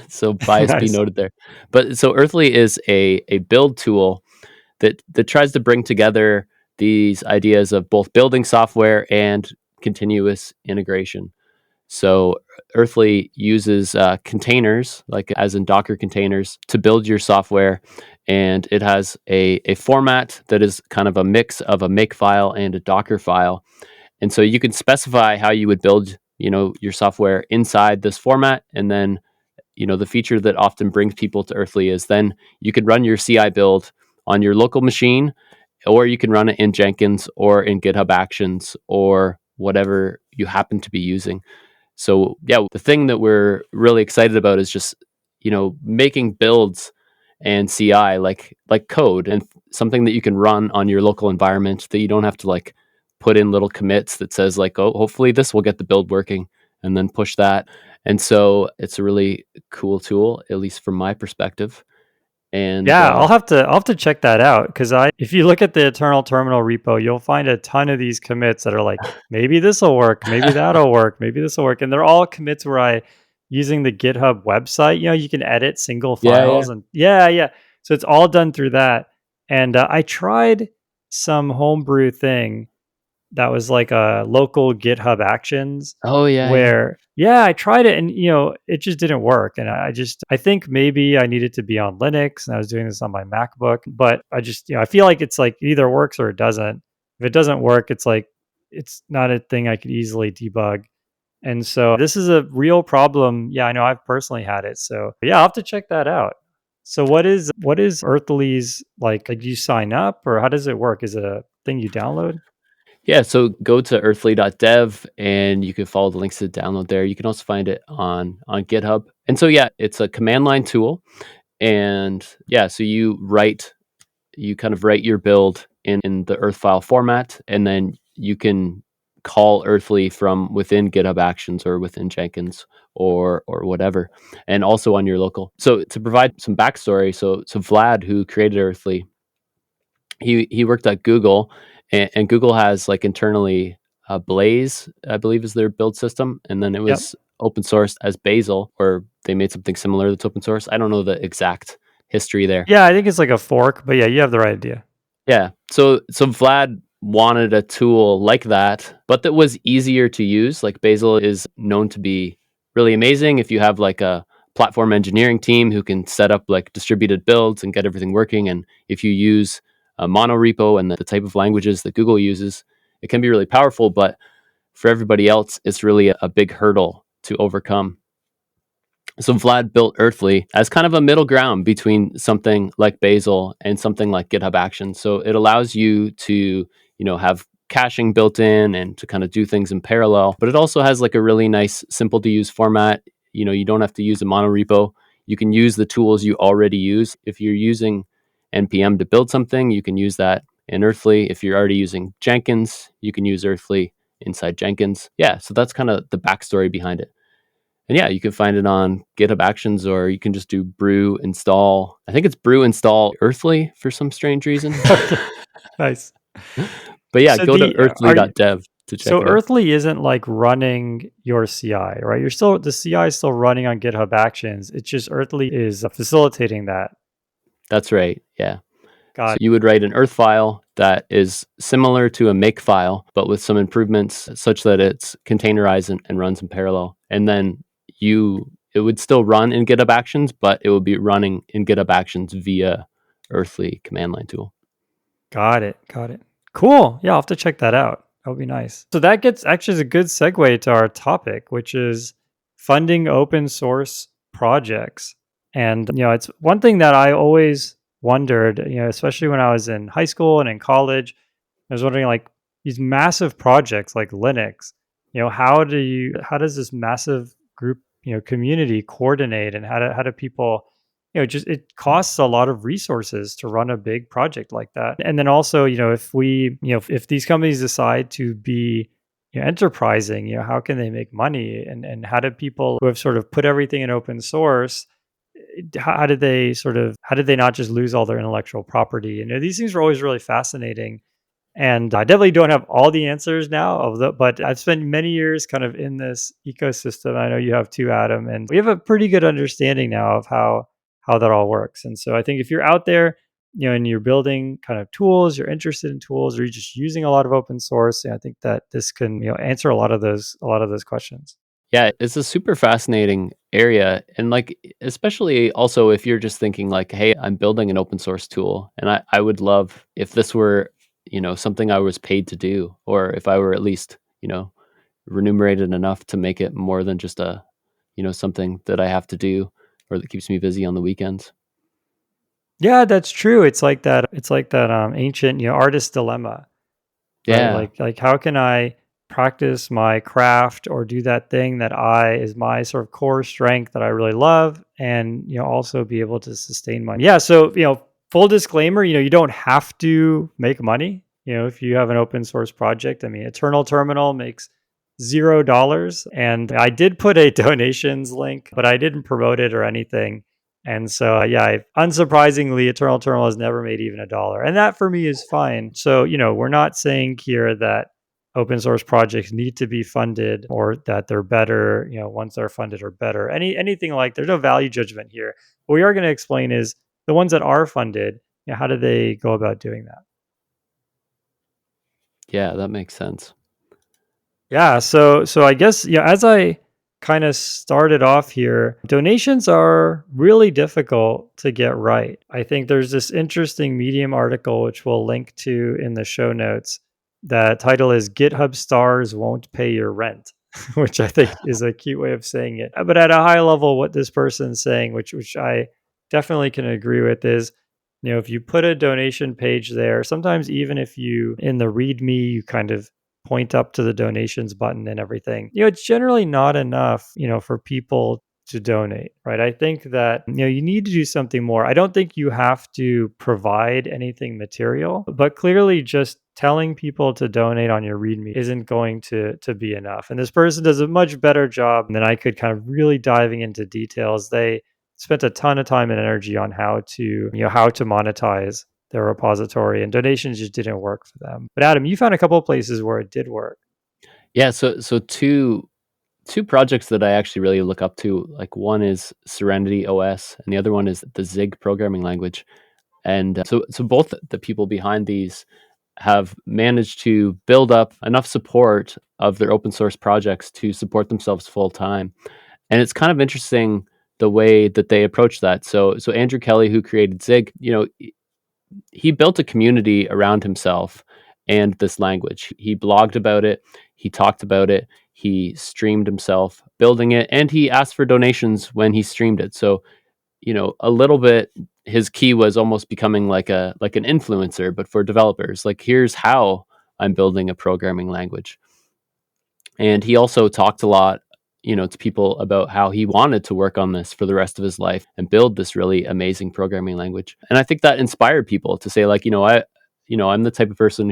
So bias be Nice. noted there. But so Earthly is a build tool that tries to bring together these ideas of both building software and continuous integration. So Earthly uses containers, like as in Docker containers, to build your software. And it has a format that is kind of a mix of a makefile and a Docker file. And so you can specify how you would build, your software inside this format. And then, the feature that often brings people to Earthly is then you can run your CI build on your local machine, or you can run it in Jenkins or in GitHub Actions or whatever you happen to be using. So yeah, the thing that we're really excited about is just, making builds and CI like code and something that you can run on your local environment that you don't have to put in little commits that says oh, hopefully this will get the build working and then push that. And so it's a really cool tool, at least from my perspective. And yeah, I'll have to check that out because if you look at the Eternal Terminal repo, you'll find a ton of these commits that are like, maybe this will work, maybe that'll work, maybe this will work, and they're all commits where using the GitHub website, you can edit single files and yeah. So it's all done through that. And I tried some homebrew thing that was like a local GitHub Actions. Oh yeah. Where I tried it and it just didn't work. And I think maybe I needed to be on Linux and I was doing this on my MacBook, but I just I feel like it's like it either works or it doesn't. If it doesn't work, it's like it's not a thing I could easily debug. And so this is a real problem. Yeah, I know I've personally had it. So yeah, I'll have to check that out. So what is Earthly's like? Do you sign up or how does it work? Is it a thing you download? Yeah, so go to earthly.dev and you can follow the links to download there. You can also find it on GitHub. And so yeah, it's a command line tool. And yeah, so you kind of write your build in the Earth file format, and then you can call Earthly from within GitHub Actions or within Jenkins or whatever, and also on your local. So to provide some backstory, so Vlad, who created Earthly, he worked at Google, And Google has like internally Blaze, I believe, is their build system, and then it was open sourced as Bazel, or they made something similar that's open source. I don't know the exact history there. Yeah, I think it's like a fork, but yeah, you have the right idea. Yeah. So Vlad wanted a tool like that, but that was easier to use. Like Bazel is known to be really amazing if you have like a platform engineering team who can set up like distributed builds and get everything working. And if you use a monorepo and the type of languages that Google uses, it can be really powerful. But for everybody else, it's really a big hurdle to overcome. So Vlad built Earthly as kind of a middle ground between something like Bazel and something like GitHub Actions. So it allows you to, have caching built in and to kind of do things in parallel, but it also has like a really nice, simple to use format. You don't have to use a monorepo. You can use the tools you already use. If you're using NPM to build something, you can use that in Earthly. If you're already using Jenkins, you can use Earthly inside Jenkins. Yeah, so that's kind of the backstory behind it. And yeah, you can find it on GitHub Actions, or you can just do brew install. I think it's brew install Earthly for some strange reason. Nice. But yeah, go to earthly.dev to check it out. So Earthly isn't like running your CI, right? The CI is still running on GitHub Actions. It's just Earthly is facilitating that. That's right. Yeah. So you would write an Earth file that is similar to a make file, but with some improvements such that it's containerized and runs in parallel. And then it would still run in GitHub Actions, but it would be running in GitHub Actions via Earthly command line tool. Got it. Cool. Yeah, I'll have to check that out. That would be nice. So that gets actually a good segue to our topic, which is funding open source projects. And, it's one thing that I always wondered, especially when I was in high school and in college, I was wondering, like, these massive projects like Linux, how does this massive group, community coordinate, and how do people, it costs a lot of resources to run a big project like that. And then also, if these companies decide to be enterprising, how can they make money, and how do people who have sort of put everything in open source, how did they not just lose all their intellectual property? And these things are always really fascinating. And I definitely don't have all the answers now, but I've spent many years kind of in this ecosystem. I know you have too, Adam, and we have a pretty good understanding now of how that all works. And so I think if you're out there, and you're building kind of tools, you're interested in tools, or you're just using a lot of open source, I think that this can answer a lot of those questions. Yeah, it's a super fascinating area. And like, especially also if you're just thinking like, hey, I'm building an open source tool, and I would love if this were, something I was paid to do, or if I were at least, remunerated enough to make it more than just a, something that I have to do or that keeps me busy on the weekends. Yeah, that's true. It's like that ancient, artist dilemma. Yeah. Right? Like how can I practice my craft or do that thing that is my sort of core strength that I really love, and also be able to sustain money. Yeah, so full disclaimer, you don't have to make money. If you have an open source project, I mean, Eternal Terminal makes $0, and I did put a donations link, but I didn't promote it or anything. And so, unsurprisingly, Eternal Terminal has never made even $1, and that for me is fine. So, we're not saying here that open source projects need to be funded, or that they're better, once they're funded or better. Anything like, there's no value judgment here. What we are going to explain is the ones that are funded, how do they go about doing that? Yeah, that makes sense. Yeah, so I guess, as I kind of started off here, donations are really difficult to get right. I think there's this interesting Medium article, which we'll link to in the show notes. The title is GitHub Stars Won't Pay Your Rent, which I think is a cute way of saying it. But at a high level, what this person's saying, which I definitely can agree with, is, if you put a donation page there, sometimes even if you, in the README, you kind of point up to the donations button and everything, it's generally not enough, for people to donate, right? I think that, you need to do something more. I don't think you have to provide anything material, but clearly just telling people to donate on your README isn't going to be enough. And this person does a much better job than I could, kind of really diving into details. They spent a ton of time and energy on how to monetize their repository, and donations just didn't work for them. But Adam, you found a couple of places where it did work. Yeah, so two projects that I actually really look up to, like one is Serenity OS and the other one is the Zig programming language. And so both the people behind these have managed to build up enough support of their open source projects to support themselves full time. And it's kind of interesting the way that they approach that. So Andrew Kelly, who created Zig, he built a community around himself and this language. He blogged about it, he talked about it, he streamed himself building it, and he asked for donations when he streamed it. So, a little bit his key was almost becoming like an influencer, but for developers. Like, here's how I'm building a programming language. And he also talked a lot, to people about how he wanted to work on this for the rest of his life and build this really amazing programming language. And I think that inspired people to say, like, I'm the type of person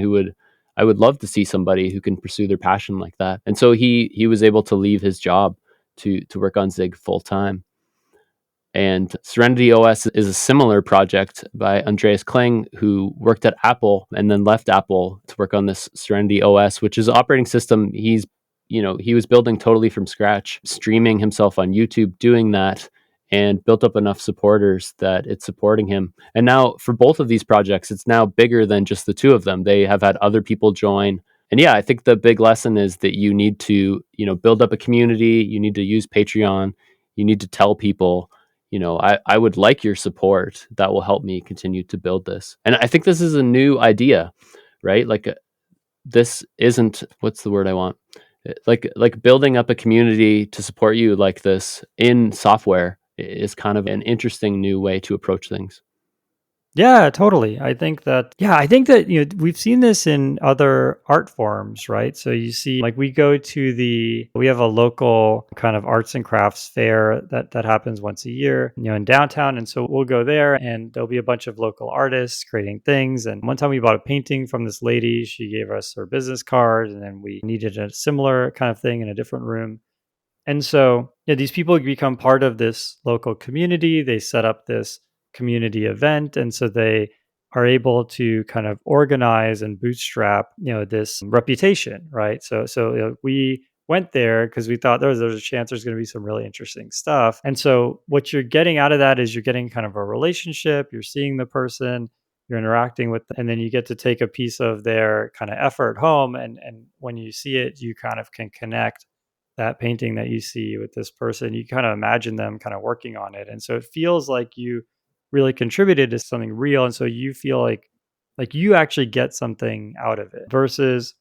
I would love to see somebody who can pursue their passion like that. And so he was able to leave his job to work on Zig full time. And Serenity OS is a similar project by Andreas Kling, who worked at Apple and then left Apple to work on this Serenity OS, which is an operating system he was building totally from scratch, streaming himself on YouTube, doing that, and built up enough supporters that it's supporting him. And now for both of these projects, it's now bigger than just the two of them. They have had other people join. And yeah, I think the big lesson is that you need to, build up a community. You need to use Patreon. You need to tell people, I would like your support. That will help me continue to build this. And I think this is a new idea, right? Like, this isn't, what's the word I want? Like building up a community to support you like this in software is kind of an interesting new way to approach things. Yeah, totally. I think that we've seen this in other art forms, right? So you see, like, we have a local kind of arts and crafts fair that happens once a year, in downtown. And so we'll go there and there'll be a bunch of local artists creating things. And one time we bought a painting from this lady. She gave us her business card, and then we needed a similar kind of thing in a different room. And so these people become part of this local community. They set up this community event. And so they are able to kind of organize and bootstrap, this reputation, right? So we went there because we thought there's a chance there's going to be some really interesting stuff. And so what you're getting out of that is you're getting kind of a relationship. You're seeing the person, you're interacting with them, and then you get to take a piece of their kind of effort home. And when you see it, you kind of can connect that painting that you see with this person. You kind of imagine them kind of working on it. And so it feels like you really contributed to something real. And so you feel like you actually get something out of it, versus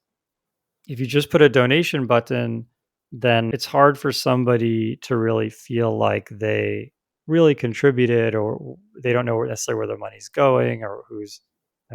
if you just put a donation button, then it's hard for somebody to really feel like they really contributed, or they don't know necessarily where their money's going, or who's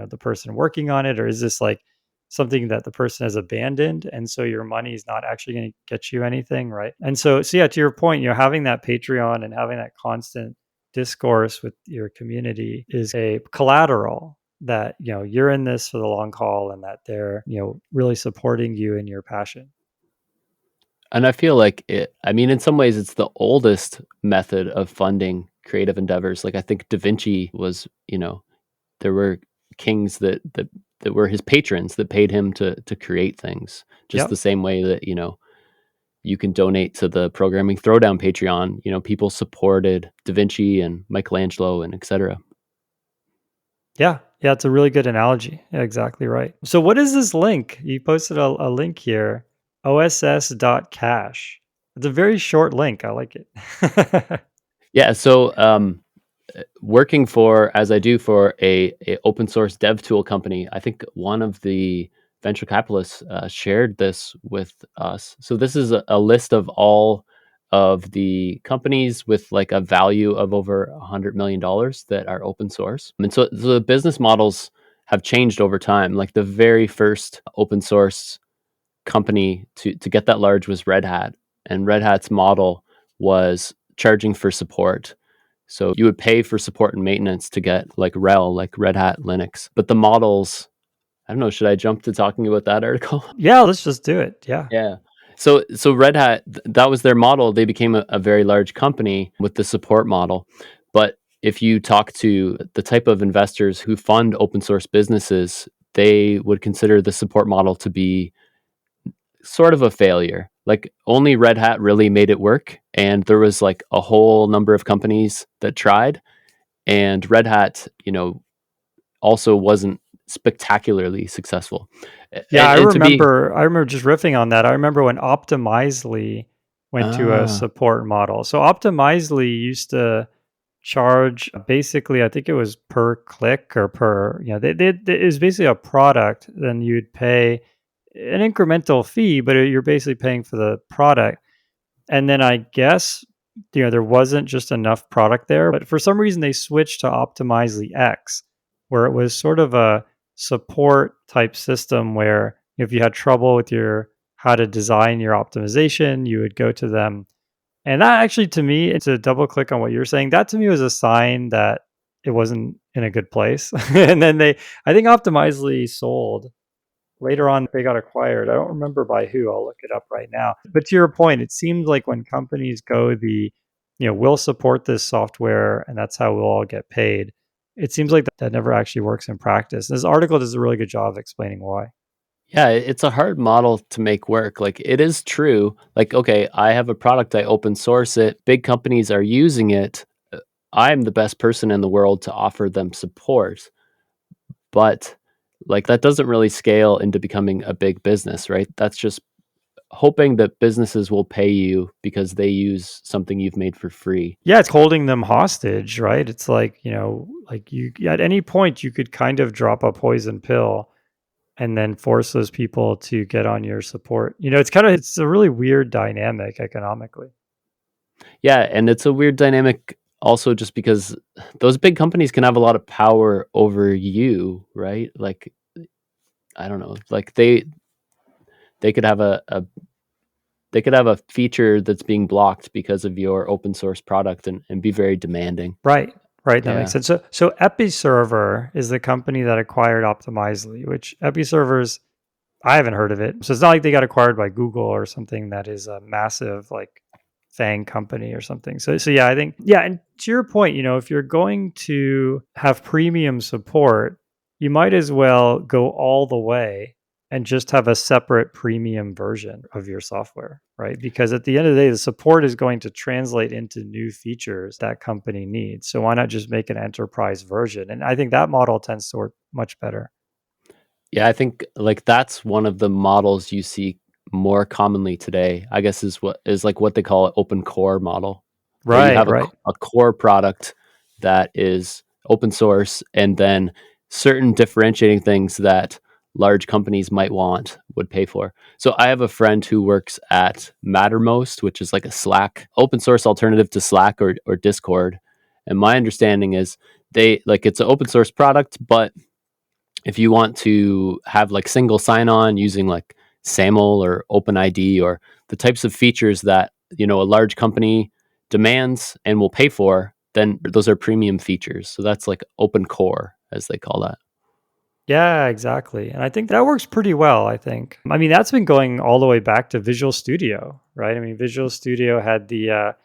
the person working on it, or is this like something that the person has abandoned, and so your money is not actually going to get you anything, right? And so yeah, to your point, having that Patreon and having that constant discourse with your community is a collateral that you're in this for the long haul, and that they're really supporting you in your passion. And I feel like in some ways it's the oldest method of funding creative endeavors. Like, I think Da Vinci was, there were kings that were his patrons that paid him to create things, just the same way that you can donate to the Programming Throwdown Patreon. People supported Da Vinci and Michelangelo and etc. Yeah, it's a really good analogy. Yeah, exactly right. So what is this link? You posted a link here, oss.cash. It's a very short link. I like it. Yeah, so working as I do for a open source dev tool company, I think one of the venture capitalists shared this with us. So this is a list of all of the companies with like a value of over $100 million that are open source. And so the business models have changed over time. Like, the very first open source company to get that large was Red Hat. And Red Hat's model was charging for support. So you would pay for support and maintenance to get like RHEL, like Red Hat Linux. But the models, I don't know, should I jump to talking about that article? Yeah, let's just do it. Yeah. Yeah. So Red Hat, that was their model. They became a very large company with the support model. But if you talk to the type of investors who fund open source businesses, they would consider the support model to be sort of a failure. Like only Red Hat really made it work, and there was like a whole number of companies that tried, and Red Hat, also wasn't spectacularly successful. Yeah, I And to be remember just riffing on that. I remember when Optimizely went to a ah support model. So Optimizely used to charge basically, I think it was per click or per, it was basically a product. Then you'd pay an incremental fee, but you're basically paying for the product. And then I guess, there wasn't just enough product there, but for some reason they switched to Optimizely X, where it was sort of a support type system where if you had trouble with your how to design your optimization, you would go to them. And that actually to me, it's a double click on what you're saying. That to me was a sign that it wasn't in a good place. And then I think Optimizely sold. Later on, they got acquired. I don't remember by who. I'll look it up right now. But to your point, it seems like when companies go we'll support this software and that's how we'll all get paid. It seems like that never actually works in practice. This article does a really good job of explaining why. yeah, it's a hard model to make work. Like it is true. Like, okay, I have a product, I open source it, big companies are using it. I'm the best person in the world to offer them support. But like that doesn't really scale into becoming a big business, right? That's just hoping that businesses will pay you because they use something you've made for free. Yeah, it's holding them hostage, right? It's like, like you at any point you could kind of drop a poison pill and then force those people to get on your support. It's a really weird dynamic economically. Yeah, and it's a weird dynamic also just because those big companies can have a lot of power over you, right? Like I don't know, like they could have they could have a feature that's being blocked because of your open source product and be very demanding. Right. Right. That makes Yeah. sense. So Episerver is the company that acquired Optimizely, which Episervers, I haven't heard of it. So it's not like they got acquired by Google or something that is a massive like FANG company or something. So yeah, I think, yeah. And to your point, if you're going to have premium support, you might as well go all the way and just have a separate premium version of your software, right? Because at the end of the day, the support is going to translate into new features that company needs. So why not just make an enterprise version? And I think that model tends to work much better. Yeah, I think like that's one of the models you see more commonly today. I guess is like what they call an open core model, where you Right, have right. a core product that is open source, and then certain differentiating things that large companies might want would pay for. So I have a friend who works at Mattermost, which is like a Slack open source alternative to Slack or Discord. And my understanding is they like it's an open source product, but if you want to have like single sign-on using like SAML or OpenID or the types of features that a large company demands and will pay for, then those are premium features. So that's like open core, as they call that. Yeah, exactly. And I think that works pretty well, I think. I mean, that's been going all the way back to Visual Studio, right? I mean, Visual Studio had the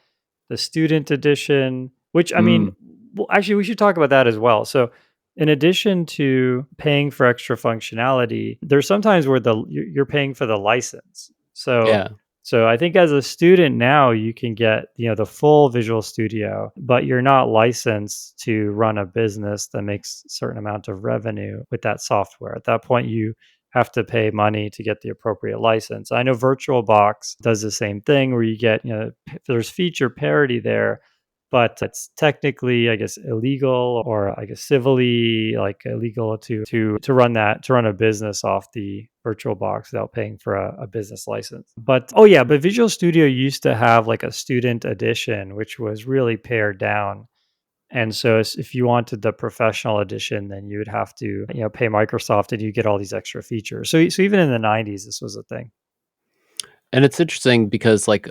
student edition, which I mean, Mm, well, actually we should talk about that as well. So, in addition to paying for extra functionality, there's sometimes where you're paying for the license. So yeah. I think as a student now you can get, the full Visual Studio, but you're not licensed to run a business that makes a certain amount of revenue with that software. At that point you have to pay money to get the appropriate license. I know VirtualBox does the same thing where you get, there's feature parity there, but it's technically, I guess, illegal or I guess civilly like illegal to run a business off the VirtualBox without paying for a business license. But oh yeah, but Visual Studio used to have like a student edition, which was really pared down. And so if you wanted the professional edition, then you would have to, pay Microsoft and you get all these extra features. So even in the 90s, this was a thing. And it's interesting because like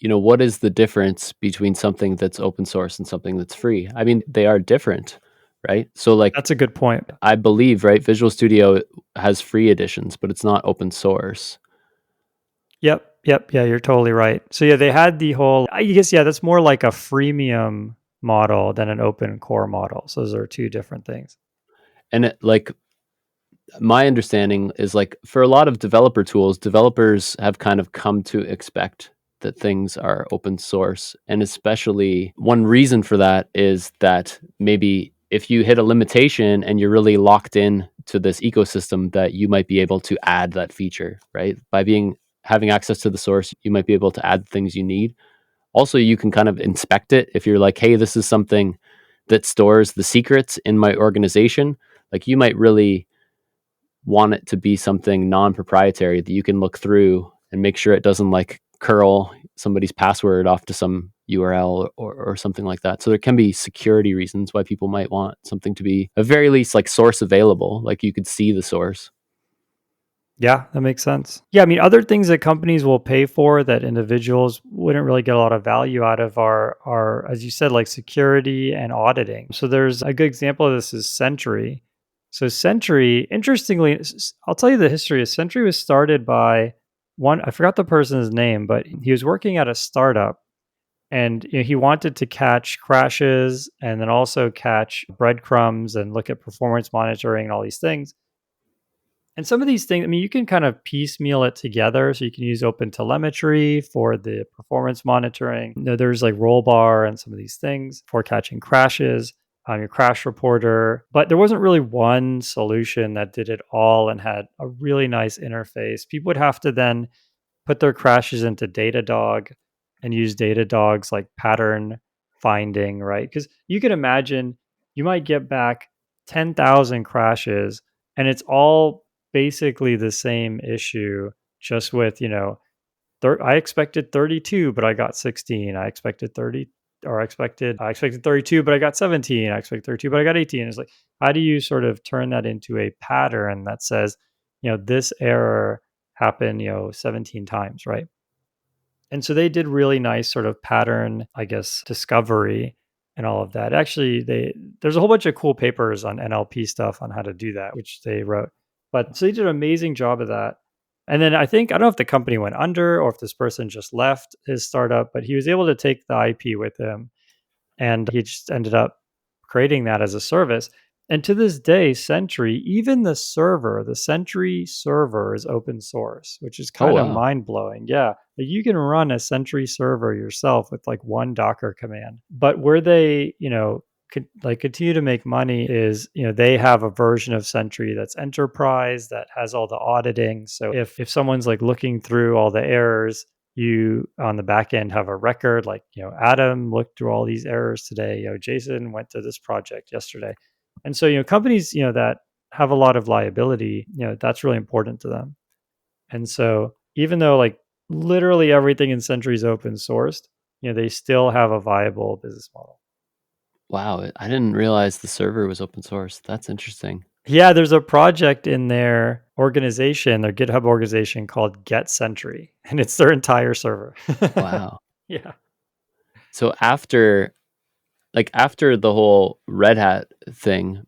what is the difference between something that's open source and something that's free? I mean, they are different, right? So like That's a good point. I believe, right, Visual Studio has free editions, but it's not open source. Yep. Yeah, you're totally right. So yeah, they had the whole, I guess, yeah, that's more like a freemium model than an open core model. So those are two different things. And my understanding is for a lot of developer tools, developers have kind of come to expect that things are open source. And especially one reason for that is that maybe if you hit a limitation and you're really locked in to this ecosystem, that you might be able to add that feature, right? By having access to the source, you might be able to add things you need. Also, you can kind of inspect it. If you're like, hey, this is something that stores the secrets in my organization, you might really want it to be something non-proprietary that you can look through and make sure it doesn't curl somebody's password off to some URL or something like that. So there can be security reasons why people might want something to be at very least source available, you could see the source. Yeah, that makes sense. Yeah, I mean, other things that companies will pay for that individuals wouldn't really get a lot of value out of are as you said, security and auditing. So there's a good example of this is Sentry. So Sentry, interestingly, I'll tell you the history of Sentry. Was started by I forgot the person's name, but he was working at a startup, and he wanted to catch crashes and then also catch breadcrumbs and look at performance monitoring and all these things. And some of these things, I mean, you can kind of piecemeal it together. So you can use OpenTelemetry for the performance monitoring. There's Rollbar and some of these things for catching crashes, your crash reporter. But there wasn't really one solution that did it all and had a really nice interface. People would have to then put their crashes into Datadog and use Datadog's pattern finding, right? Because you can imagine you might get back 10,000 crashes and it's all basically the same issue, just with, I expected 32, but I got 16. I expected 30, or I expected 32, but I got 17. I expected 32, but I got 18. It's how do you sort of turn that into a pattern that says, this error happened, 17 times, right? And so they did really nice sort of pattern, I guess, discovery and all of that. Actually, there's a whole bunch of cool papers on NLP stuff on how to do that, which they wrote. But so they did an amazing job of that. And then I don't know if the company went under or if this person just left his startup, but he was able to take the IP with him and he just ended up creating that as a service. And to this day, Sentry, even the Sentry server is open source, which is kind of wow. mind blowing. Yeah. You can run a Sentry server yourself with one Docker command. But where they, continue to make money is, they have a version of Sentry that's enterprise that has all the auditing. So if someone's looking through all the errors, you on the back end have a record Adam looked through all these errors today. Jason went to this project yesterday. And so, companies, that have a lot of liability, that's really important to them. And so even though literally everything in Sentry is open sourced, they still have a viable business model. Wow. I didn't realize the server was open source. That's interesting. Yeah, there's a project in their organization, their GitHub organization called Get Sentry, and it's their entire server. Wow. Yeah. So after the whole Red Hat thing,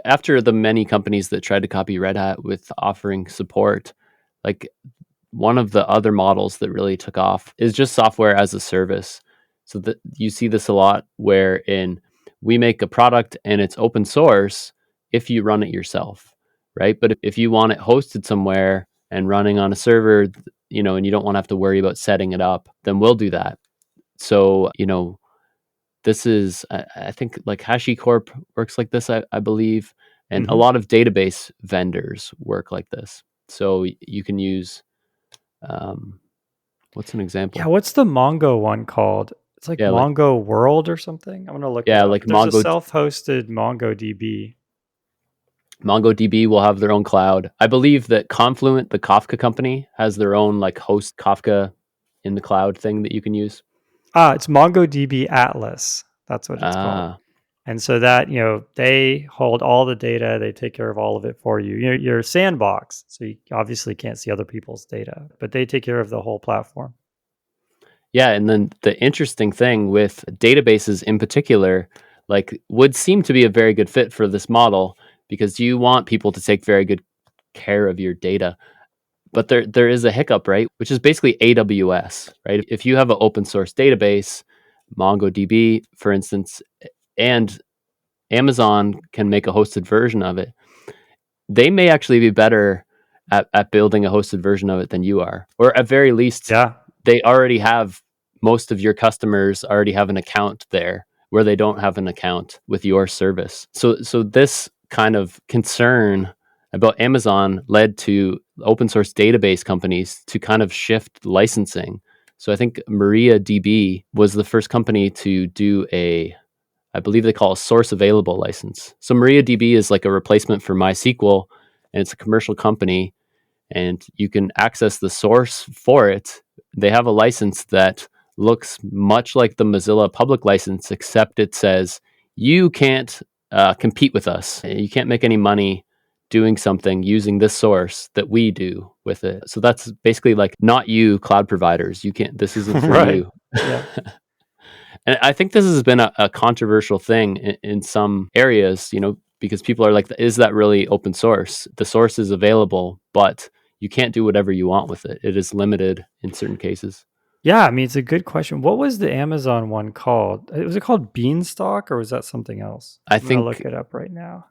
after the many companies that tried to copy Red Hat with offering support, one of the other models that really took off is just software as a service. So that you see this a lot wherein we make a product and it's open source if you run it yourself, right? But if you want it hosted somewhere and running on a server, and you don't want to have to worry about setting it up, then we'll do that. So, this is, I think HashiCorp works like this, I believe. And a lot of database vendors work like this. So you can use, what's an example? Yeah, what's the Mongo one called? It's Mongo World or something. I'm going to look it up. There's a self-hosted MongoDB. MongoDB will have their own cloud. I believe that Confluent, the Kafka company, has their own host Kafka in the cloud thing that you can use. It's MongoDB Atlas. That's what it's called. And so that, they hold all the data. They take care of all of it for you. You're a sandbox. So you obviously can't see other people's data, but they take care of the whole platform. Yeah. And then the interesting thing with databases in particular, would seem to be a very good fit for this model, because you want people to take very good care of your data. But there is a hiccup, right? Which is basically AWS, right? If you have an open source database, MongoDB, for instance, and Amazon can make a hosted version of it, they may actually be better at building a hosted version of it than you are. Or at very least, they already have, most of your customers already have an account there where they don't have an account with your service. So this kind of concern about Amazon led to open source database companies to kind of shift licensing. So I think MariaDB was the first company to do I believe they call a source available license. So MariaDB is like a replacement for MySQL, and it's a commercial company, and you can access the source for it. They have a license that looks much like the Mozilla public license, except it says you can't compete with us. You can't make any money doing something using this source that we do with it. So that's basically like, not you, cloud providers. You can't. This isn't for you. Yeah. And I think this has been a controversial thing in some areas, because people are like, is that really open source? The source is available, but you can't do whatever you want with it. It is limited in certain cases. Yeah, I mean, it's a good question. What was the Amazon one called? Was it called Beanstalk, or was that something else? I'm gonna look it up right now.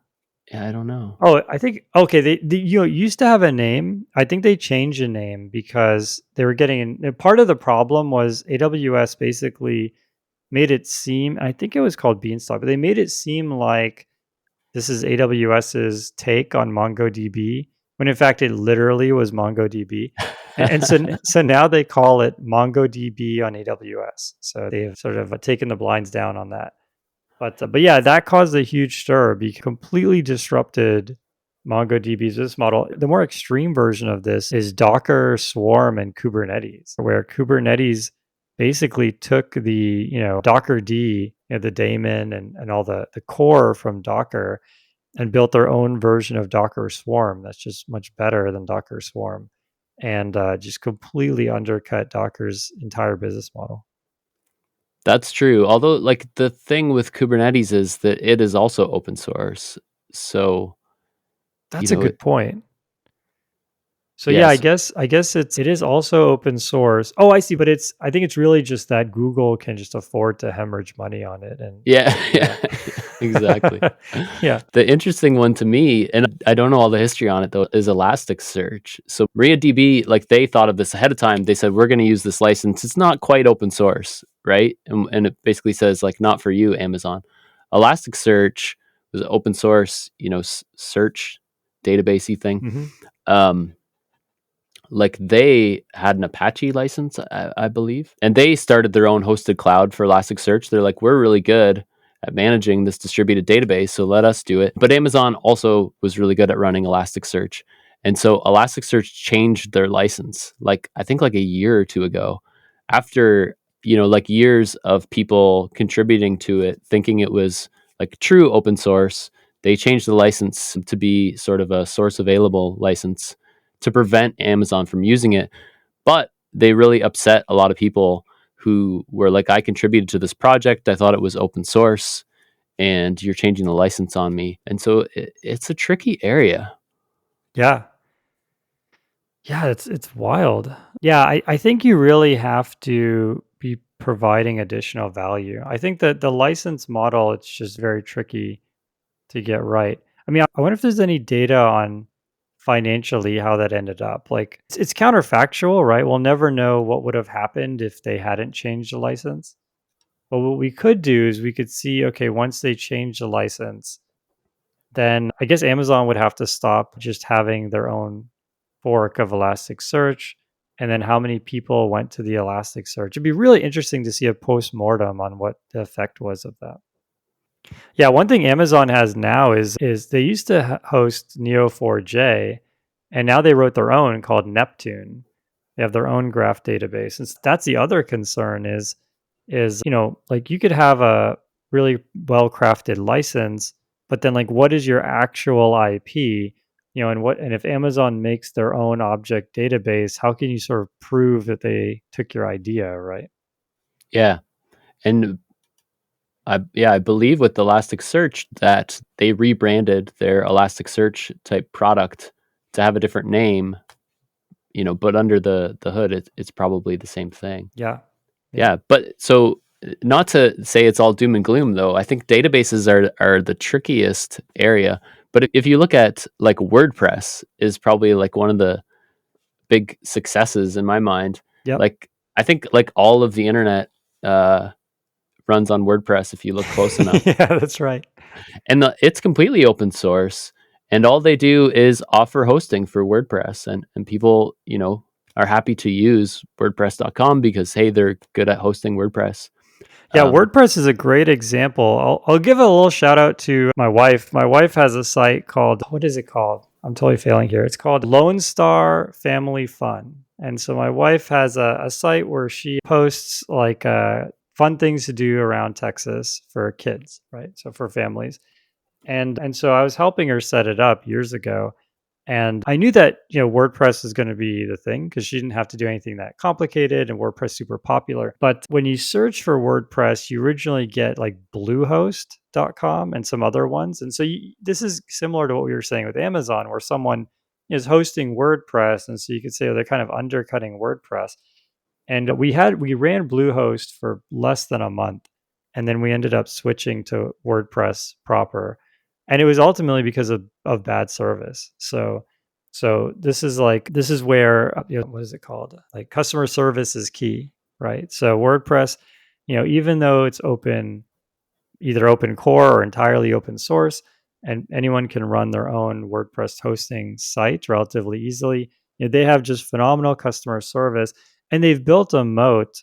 Yeah, I don't know. Oh, I think, okay, they used to have a name. I think they changed the name because they were part of the problem was AWS basically made it seem, I think it was called Beanstalk, but they made it seem like this is AWS's take on MongoDB, when in fact it literally was MongoDB. And so now they call it MongoDB on AWS. So they've sort of taken the blinds down on that. But yeah, that caused a huge stir, because completely disrupted MongoDB's business model. The more extreme version of this is Docker, Swarm, and Kubernetes, where Kubernetes basically took the Docker-D, the daemon and all the core from Docker, and built their own version of Docker Swarm that's just much better than Docker Swarm, and just completely undercut Docker's entire business model. That's true. Although, like, the thing with Kubernetes is that it is also open source. So that's a good point. So yes. yeah, I guess it is also open source. Oh, I see. But I think it's really just that Google can just afford to hemorrhage money on it. And yeah, exactly. Yeah. The interesting one to me, and I don't know all the history on it though, is Elasticsearch. So MariaDB, like, they thought of this ahead of time. They said, we're going to use this license. It's not quite open source, right? And it basically says, like, not for you, Amazon. Elasticsearch was an open source, search databasey thing. Mm-hmm. Like, they had an Apache license, I believe, and they started their own hosted cloud for Elasticsearch. They're like, we're really good at managing this distributed database, so let us do it. But Amazon also was really good at running Elasticsearch. And so Elasticsearch changed their license, I think a year or two ago, after, years of people contributing to it, thinking it was like true open source. They changed the license to be sort of a source available license to prevent Amazon from using it. But they really upset a lot of people who were like, I contributed to this project. I thought it was open source, and you're changing the license on me. And so it's a tricky area. Yeah. Yeah, it's wild. Yeah, I think you really have to be providing additional value. I think that the license model, it's just very tricky to get right. I mean, I wonder if there's any data on financially how that ended up. Like, it's counterfactual, right? We'll never know what would have happened if they hadn't changed the license. But what we could do is we could see, okay, once they change the license, then I guess Amazon would have to stop just having their own fork of Elasticsearch, and then how many people went to the Elasticsearch. It'd be really interesting to see a post-mortem on what the effect was of that. Yeah, one thing Amazon has now is they used to host Neo4j, and now they wrote their own called Neptune. They have their own graph database. And that's the other concern is like, you could have a really well-crafted license, but then, like, what is your actual IP? And if Amazon makes their own object database, how can you sort of prove that they took your idea, right? Yeah. And I believe with Elasticsearch that they rebranded their Elasticsearch type product to have a different name, but under the hood, it's probably the same thing. Yeah. Yeah. But so not to say it's all doom and gloom, though. I think databases are the trickiest area. But if you look at like WordPress is probably like one of the big successes in my mind. Yep. Like I think like all of the internet runs on WordPress if you look close enough. Yeah, that's right. And it's completely open source. And all they do is offer hosting for WordPress. And people, are happy to use WordPress.com because, hey, they're good at hosting WordPress. Yeah, WordPress is a great example. I'll give a little shout out to my wife. My wife has a site called, what is it called? I'm totally failing here. It's called Lone Star Family Fun. And so my wife has a site where she posts like fun things to do around Texas for kids, right? So for families. And so I was helping her set it up years ago. And I knew that, WordPress was going to be the thing because she didn't have to do anything that complicated and WordPress super popular. But when you search for WordPress, you originally get like bluehost.com and some other ones. And so this is similar to what we were saying with Amazon, where someone is hosting WordPress. And so you could say, they're kind of undercutting WordPress. And we ran Bluehost for less than a month. And then we ended up switching to WordPress proper. And it was ultimately because of bad service. So this is where, what is it called? Like customer service is key, right? So WordPress, even though it's either open core or entirely open source, and anyone can run their own WordPress hosting site relatively easily, they have just phenomenal customer service, and they've built a moat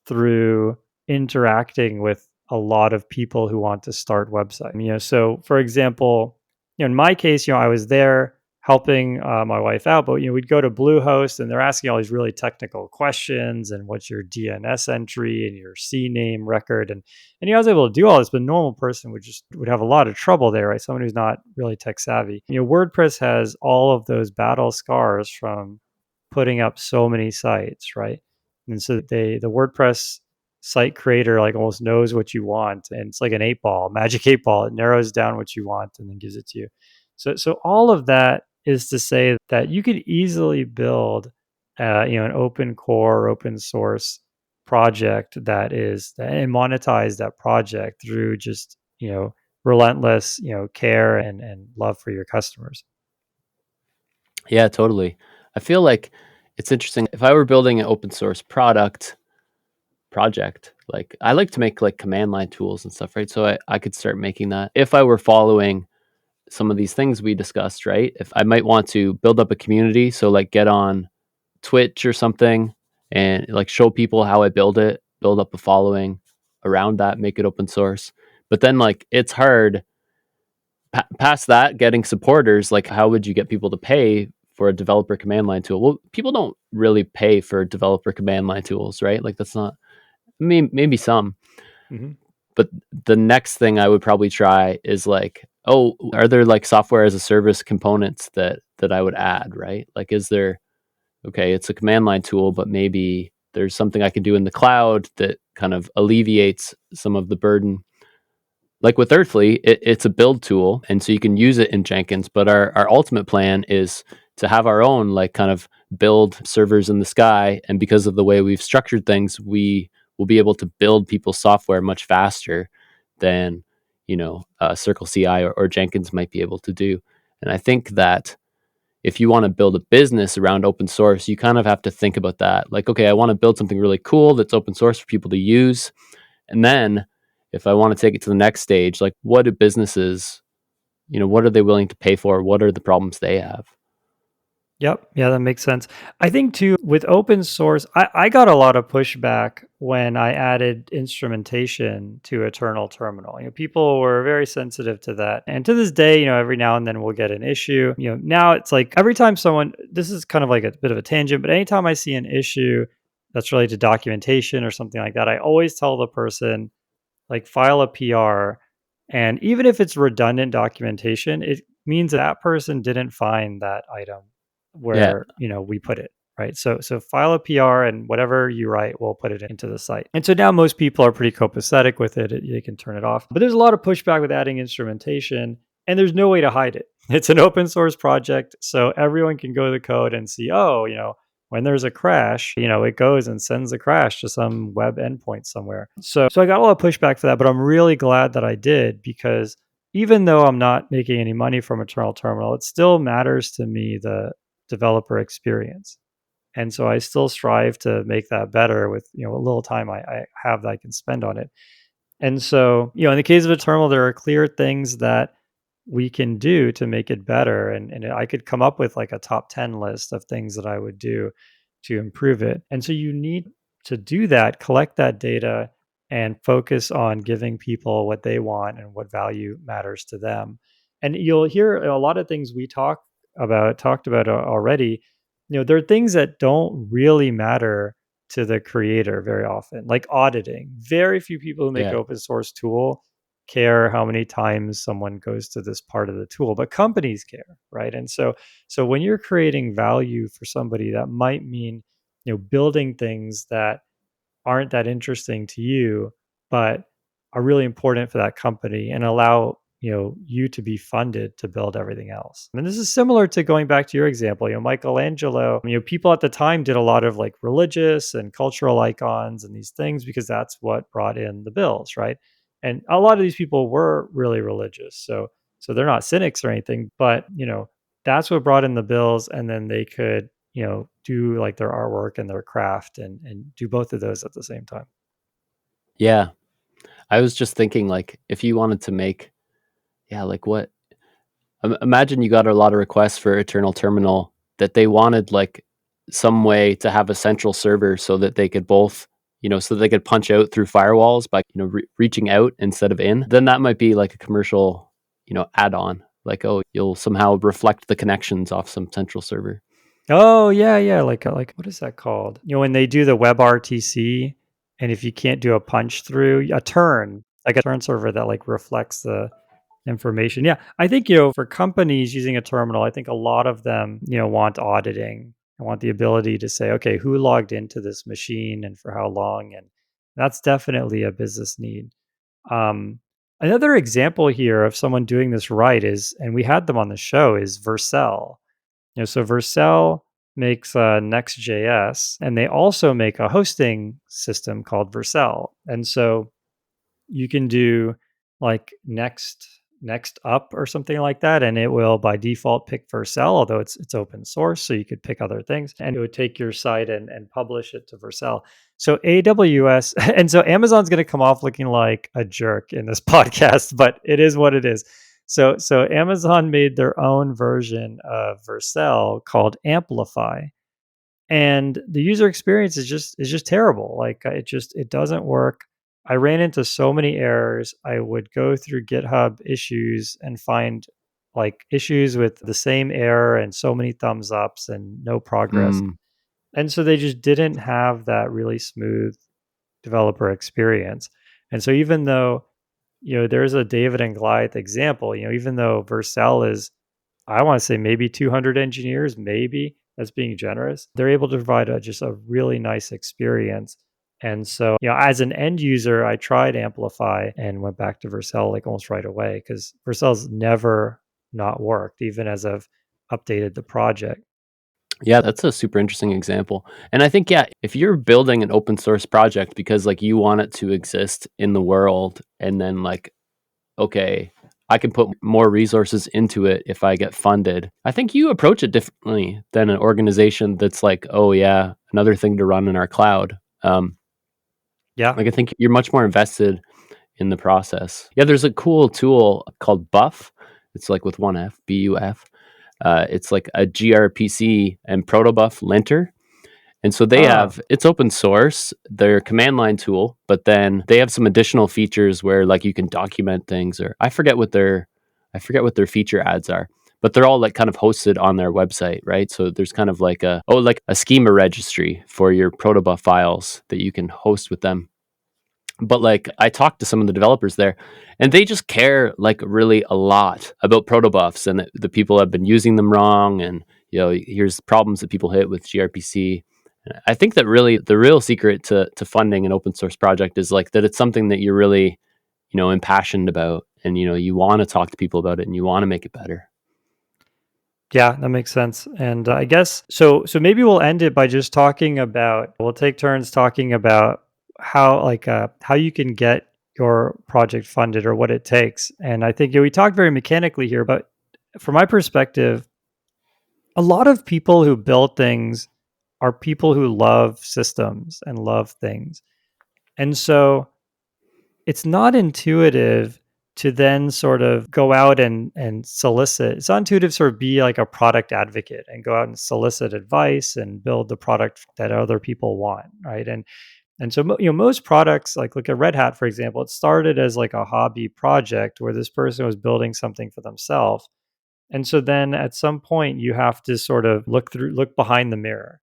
through interacting with a lot of people who want to start websites. So for example, in my case, I was there helping my wife out, but we'd go to Bluehost and they're asking all these really technical questions and what's your DNS entry and your CNAME record, and I was able to do all this, but a normal person would have a lot of trouble there, right? Someone who's not really tech savvy. WordPress has all of those battle scars from putting up so many sites, right? And so the WordPress site creator like almost knows what you want, and it's like an magic 8 ball. It narrows down what you want and then gives it to you. So all of that is to say that you could easily build an open core, open source project and monetize that project through just relentless care and love for your customers. Yeah, totally. I feel like it's interesting. If I were building an open source project, like I like to make like command line tools and stuff, right? So I could start making that if I were following some of these things we discussed, right? If I might want to build up a community, so like get on Twitch or something and like show people how I build up a following around that, make it open source. But then like it's hard past that, getting supporters, like how would you get people to pay for a developer command line tool? Well, people don't really pay for developer command line tools, right? Like that's not, maybe some. Mm-hmm. But the next thing I would probably try is like, oh, are there like software as a service components that I would add, right? Like, is there, okay, it's a command line tool, but maybe there's something I can do in the cloud that kind of alleviates some of the burden. Like with Earthly, it's a build tool, and so you can use it in Jenkins, but our ultimate plan is to have our own like kind of build servers in the sky. And because of the way we've structured things, we will be able to build people's software much faster than, Circle CI or Jenkins might be able to do. And I think that if you want to build a business around open source, you kind of have to think about that. Like, okay, I want to build something really cool that's open source for people to use. And then if I want to take it to the next stage, like what do businesses, what are they willing to pay for? What are the problems they have? Yep. Yeah, that makes sense. I think too, with open source, I got a lot of pushback when I added instrumentation to Eternal Terminal. People were very sensitive to that. And to this day, every now and then we'll get an issue. Now it's like every time this is kind of like a bit of a tangent, but anytime I see an issue that's related to documentation or something like that, I always tell the person, like, file a PR. And even if it's redundant documentation, it means that person didn't find that item where we put it, right? So file a PR, and whatever you write, we'll put it into the site. And so now most people are pretty copacetic with it. They can turn it off. But there's a lot of pushback with adding instrumentation, and there's no way to hide it. It's an open source project, so everyone can go to the code and see, when there's a crash, it goes and sends a crash to some web endpoint somewhere. So I got a lot of pushback for that, but I'm really glad that I did, because even though I'm not making any money from Eternal Terminal, it still matters to me, the developer experience. And so I still strive to make that better with, a little time I have that I can spend on it. And so, in the case of a terminal, there are clear things that we can do to make it better. And I could come up with like a top 10 list of things that I would do to improve it. And so you need to do that, collect that data, and focus on giving people what they want and what value matters to them. And you'll hear a lot of things we talked about already. There are things that don't really matter to the creator very often, like auditing. Very few people who make an Yeah. open source tool care how many times someone goes to this part of the tool, but companies care, right? And so when you're creating value for somebody, that might mean, building things that aren't that interesting to you, but are really important for that company and allow you to be funded to build everything else. And this is similar to going back to your example. Michelangelo, people at the time did a lot of like religious and cultural icons and these things because that's what brought in the bills, right? And a lot of these people were really religious, so they're not cynics or anything, but that's what brought in the bills, and then they could do like their artwork and their craft and do both of those at the same time. Yeah. I was just thinking, like, if you wanted to make, like what? Imagine you got a lot of requests for Eternal Terminal that they wanted like some way to have a central server so that they could both, so they could punch out through firewalls by, reaching out instead of in. Then that might be like a commercial, add-on. Like, oh, you'll somehow reflect the connections off some central server. Oh yeah, like what is that called? When they do the WebRTC, and if you can't do a punch through, a turn, like a turn server that like reflects the information. Yeah, I think for companies using a terminal, I think a lot of them want auditing and want the ability to say, okay, who logged into this machine and for how long, and that's definitely a business need. Another example here of someone doing this right is, and we had them on the show, is Vercel. So Vercel makes Next.js, and they also make a hosting system called Vercel. And so you can do like next up or something like that, and it will by default pick Vercel, although it's open source, so you could pick other things, and it would take your site and publish it to Vercel. So AWS, and so Amazon's going to come off looking like a jerk in this podcast, but it is what it is. So Amazon made their own version of Vercel called Amplify, and the user experience is just terrible. Like it doesn't work. I ran into so many errors. I would go through GitHub issues and find like issues with the same error and so many thumbs ups and no progress. And so they just didn't have that really smooth developer experience. And so even though, there's a David and Goliath example, even though Vercel is, I want to say maybe 200 engineers, maybe that's being generous, they're able to provide just a really nice experience. And so, as an end user, I tried Amplify and went back to Vercel like almost right away, because Vercel's never not worked, even as I've updated the project. Yeah, that's a super interesting example. And I think, if you're building an open source project because like you want it to exist in the world, and then like, okay, I can put more resources into it if I get funded, I think you approach it differently than an organization that's like, oh yeah, another thing to run in our cloud. Yeah. Like I think you're much more invested in the process. Yeah, there's a cool tool called Buff. It's like with one F, BUF. It's like a gRPC and protobuf linter. And so they have, it's open source, their command line tool, but then they have some additional features where like you can document things, or I forget what their feature ads are, but they're all like kind of hosted on their website, right? So there's kind of like a schema registry for your protobuf files that you can host with them. But like I talked to some of the developers there, and they just care like really a lot about protobufs, and the people have been using them wrong, and here's problems that people hit with gRPC. I think that really the real secret to funding an open source project is like that it's something that you're really impassioned about, and you want to talk to people about it and you want to make it better. Yeah, that makes sense. And I guess so maybe we'll end it by just talking about, we'll take turns talking about how you can get your project funded or what it takes. And I think we talked very mechanically here, but from my perspective, a lot of people who build things are people who love systems and love things. And so it's not intuitive to then sort of go out and solicit. It's not intuitive to sort of be like a product advocate and go out and solicit advice and build the product that other people want, right? And so most products, like look at Red Hat, for example, it started as like a hobby project where this person was building something for themselves. And so then at some point you have to sort of look behind the mirror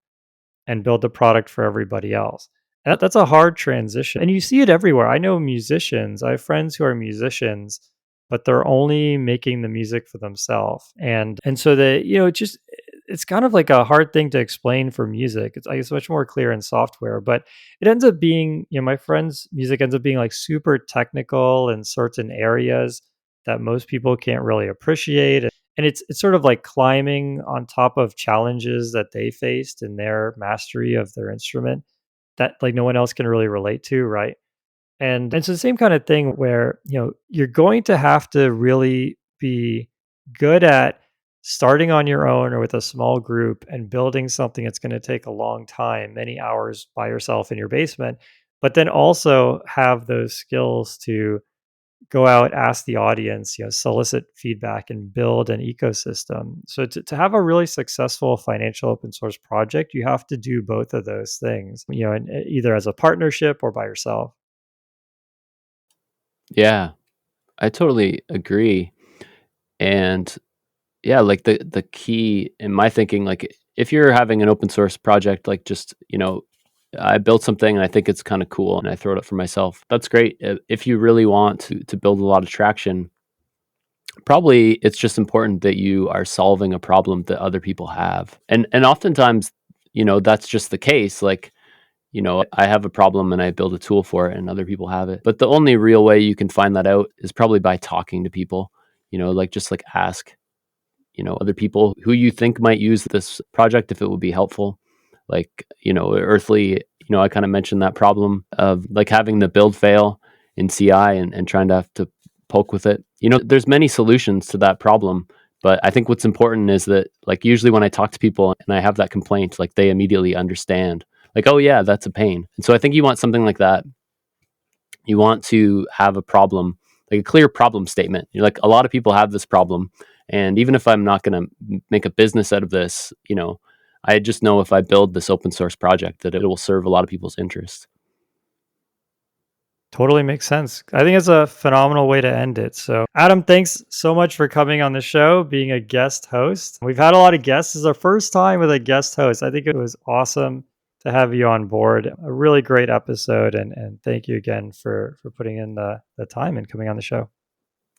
and build the product for everybody else. And that's a hard transition. And you see it everywhere. I know musicians, I have friends who are musicians, but they're only making the music for themselves. And so it's kind of like a hard thing to explain for music. It's, I guess, much more clear in software, but it ends up being, my friend's music ends up being like super technical in certain areas that most people can't really appreciate. And it's sort of like climbing on top of challenges that they faced in their mastery of their instrument that like no one else can really relate to, right? And it's the same kind of thing where, you're going to have to really be good at starting on your own or with a small group and building something that's going to take a long time, many hours by yourself in your basement, but then also have those skills to go out, ask the audience, solicit feedback and build an ecosystem. So to have a really successful financial open source project, you have to do both of those things, and either as a partnership or by yourself. Yeah, I totally agree. And yeah, like the key in my thinking, like if you're having an open source project, like just, I built something and I think it's kind of cool and I throw it up for myself. That's great. If you really want to build a lot of traction, probably it's just important that you are solving a problem that other people have. And oftentimes, that's just the case. Like, I have a problem and I build a tool for it and other people have it. But the only real way you can find that out is probably by talking to people, just like ask, other people who you think might use this project if it would be helpful. Like, Earthly, I kind of mentioned that problem of like having the build fail in CI and trying to have to poke with it. There's many solutions to that problem. But I think what's important is that, like, usually when I talk to people and I have that complaint, like they immediately understand, like, oh yeah, that's a pain. And so I think you want something like that. You want to have a problem, like a clear problem statement. You're like, a lot of people have this problem. And even if I'm not going to make a business out of this, I just know if I build this open source project that it will serve a lot of people's interests. Totally makes sense. I think it's a phenomenal way to end it. So, Adam, thanks so much for coming on the show, being a guest host. We've had a lot of guests. This is our first time with a guest host. I think it was awesome to have you on board. A really great episode. And thank you again for putting in the time and coming on the show.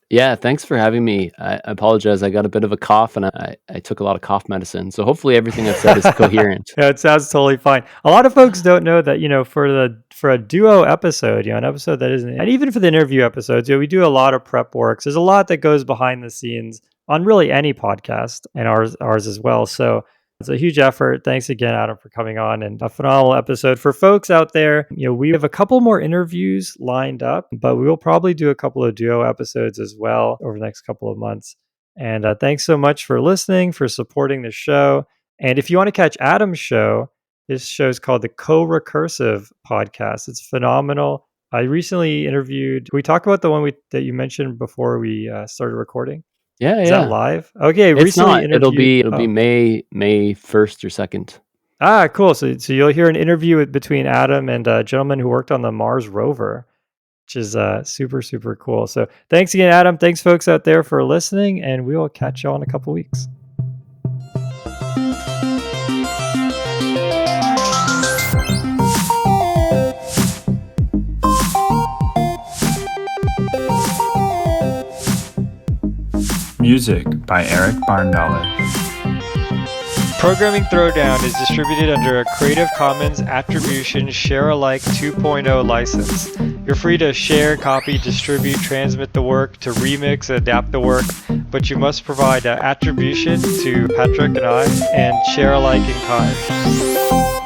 Yeah, thanks for having me. I apologize. I got a bit of a cough and I took a lot of cough medicine. So hopefully everything I've said is coherent. Yeah, it sounds totally fine. A lot of folks don't know that, for a duo episode, an episode that isn't, and even for the interview episodes, we do a lot of prep work. So there's a lot that goes behind the scenes on really any podcast, and ours as well. So it's a huge effort. Thanks again, Adam, for coming on, and a phenomenal episode. For folks out there, we have a couple more interviews lined up, but we will probably do a couple of duo episodes as well over the next couple of months. And thanks so much for listening, for supporting the show. And if you want to catch Adam's show, his show is called the Co-Recursive Podcast. It's phenomenal. I recently interviewed, did we talk about the one that you mentioned before we started recording? Yeah, Is that live? Okay, it's not. It'll be May 1st or 2nd. Ah, cool. So you'll hear an interview between Adam and a gentleman who worked on the Mars rover, which is super, super cool. So thanks again, Adam. Thanks, folks out there, for listening, and we will catch y'all in a couple weeks. Music by Eric Barndollar. Programming Throwdown is distributed under a Creative Commons Attribution Share-alike 2.0 license. You're free to share, copy, distribute, transmit the work, to remix, adapt the work, but but you must provide attribution to Patrick and I, and share alike in kind.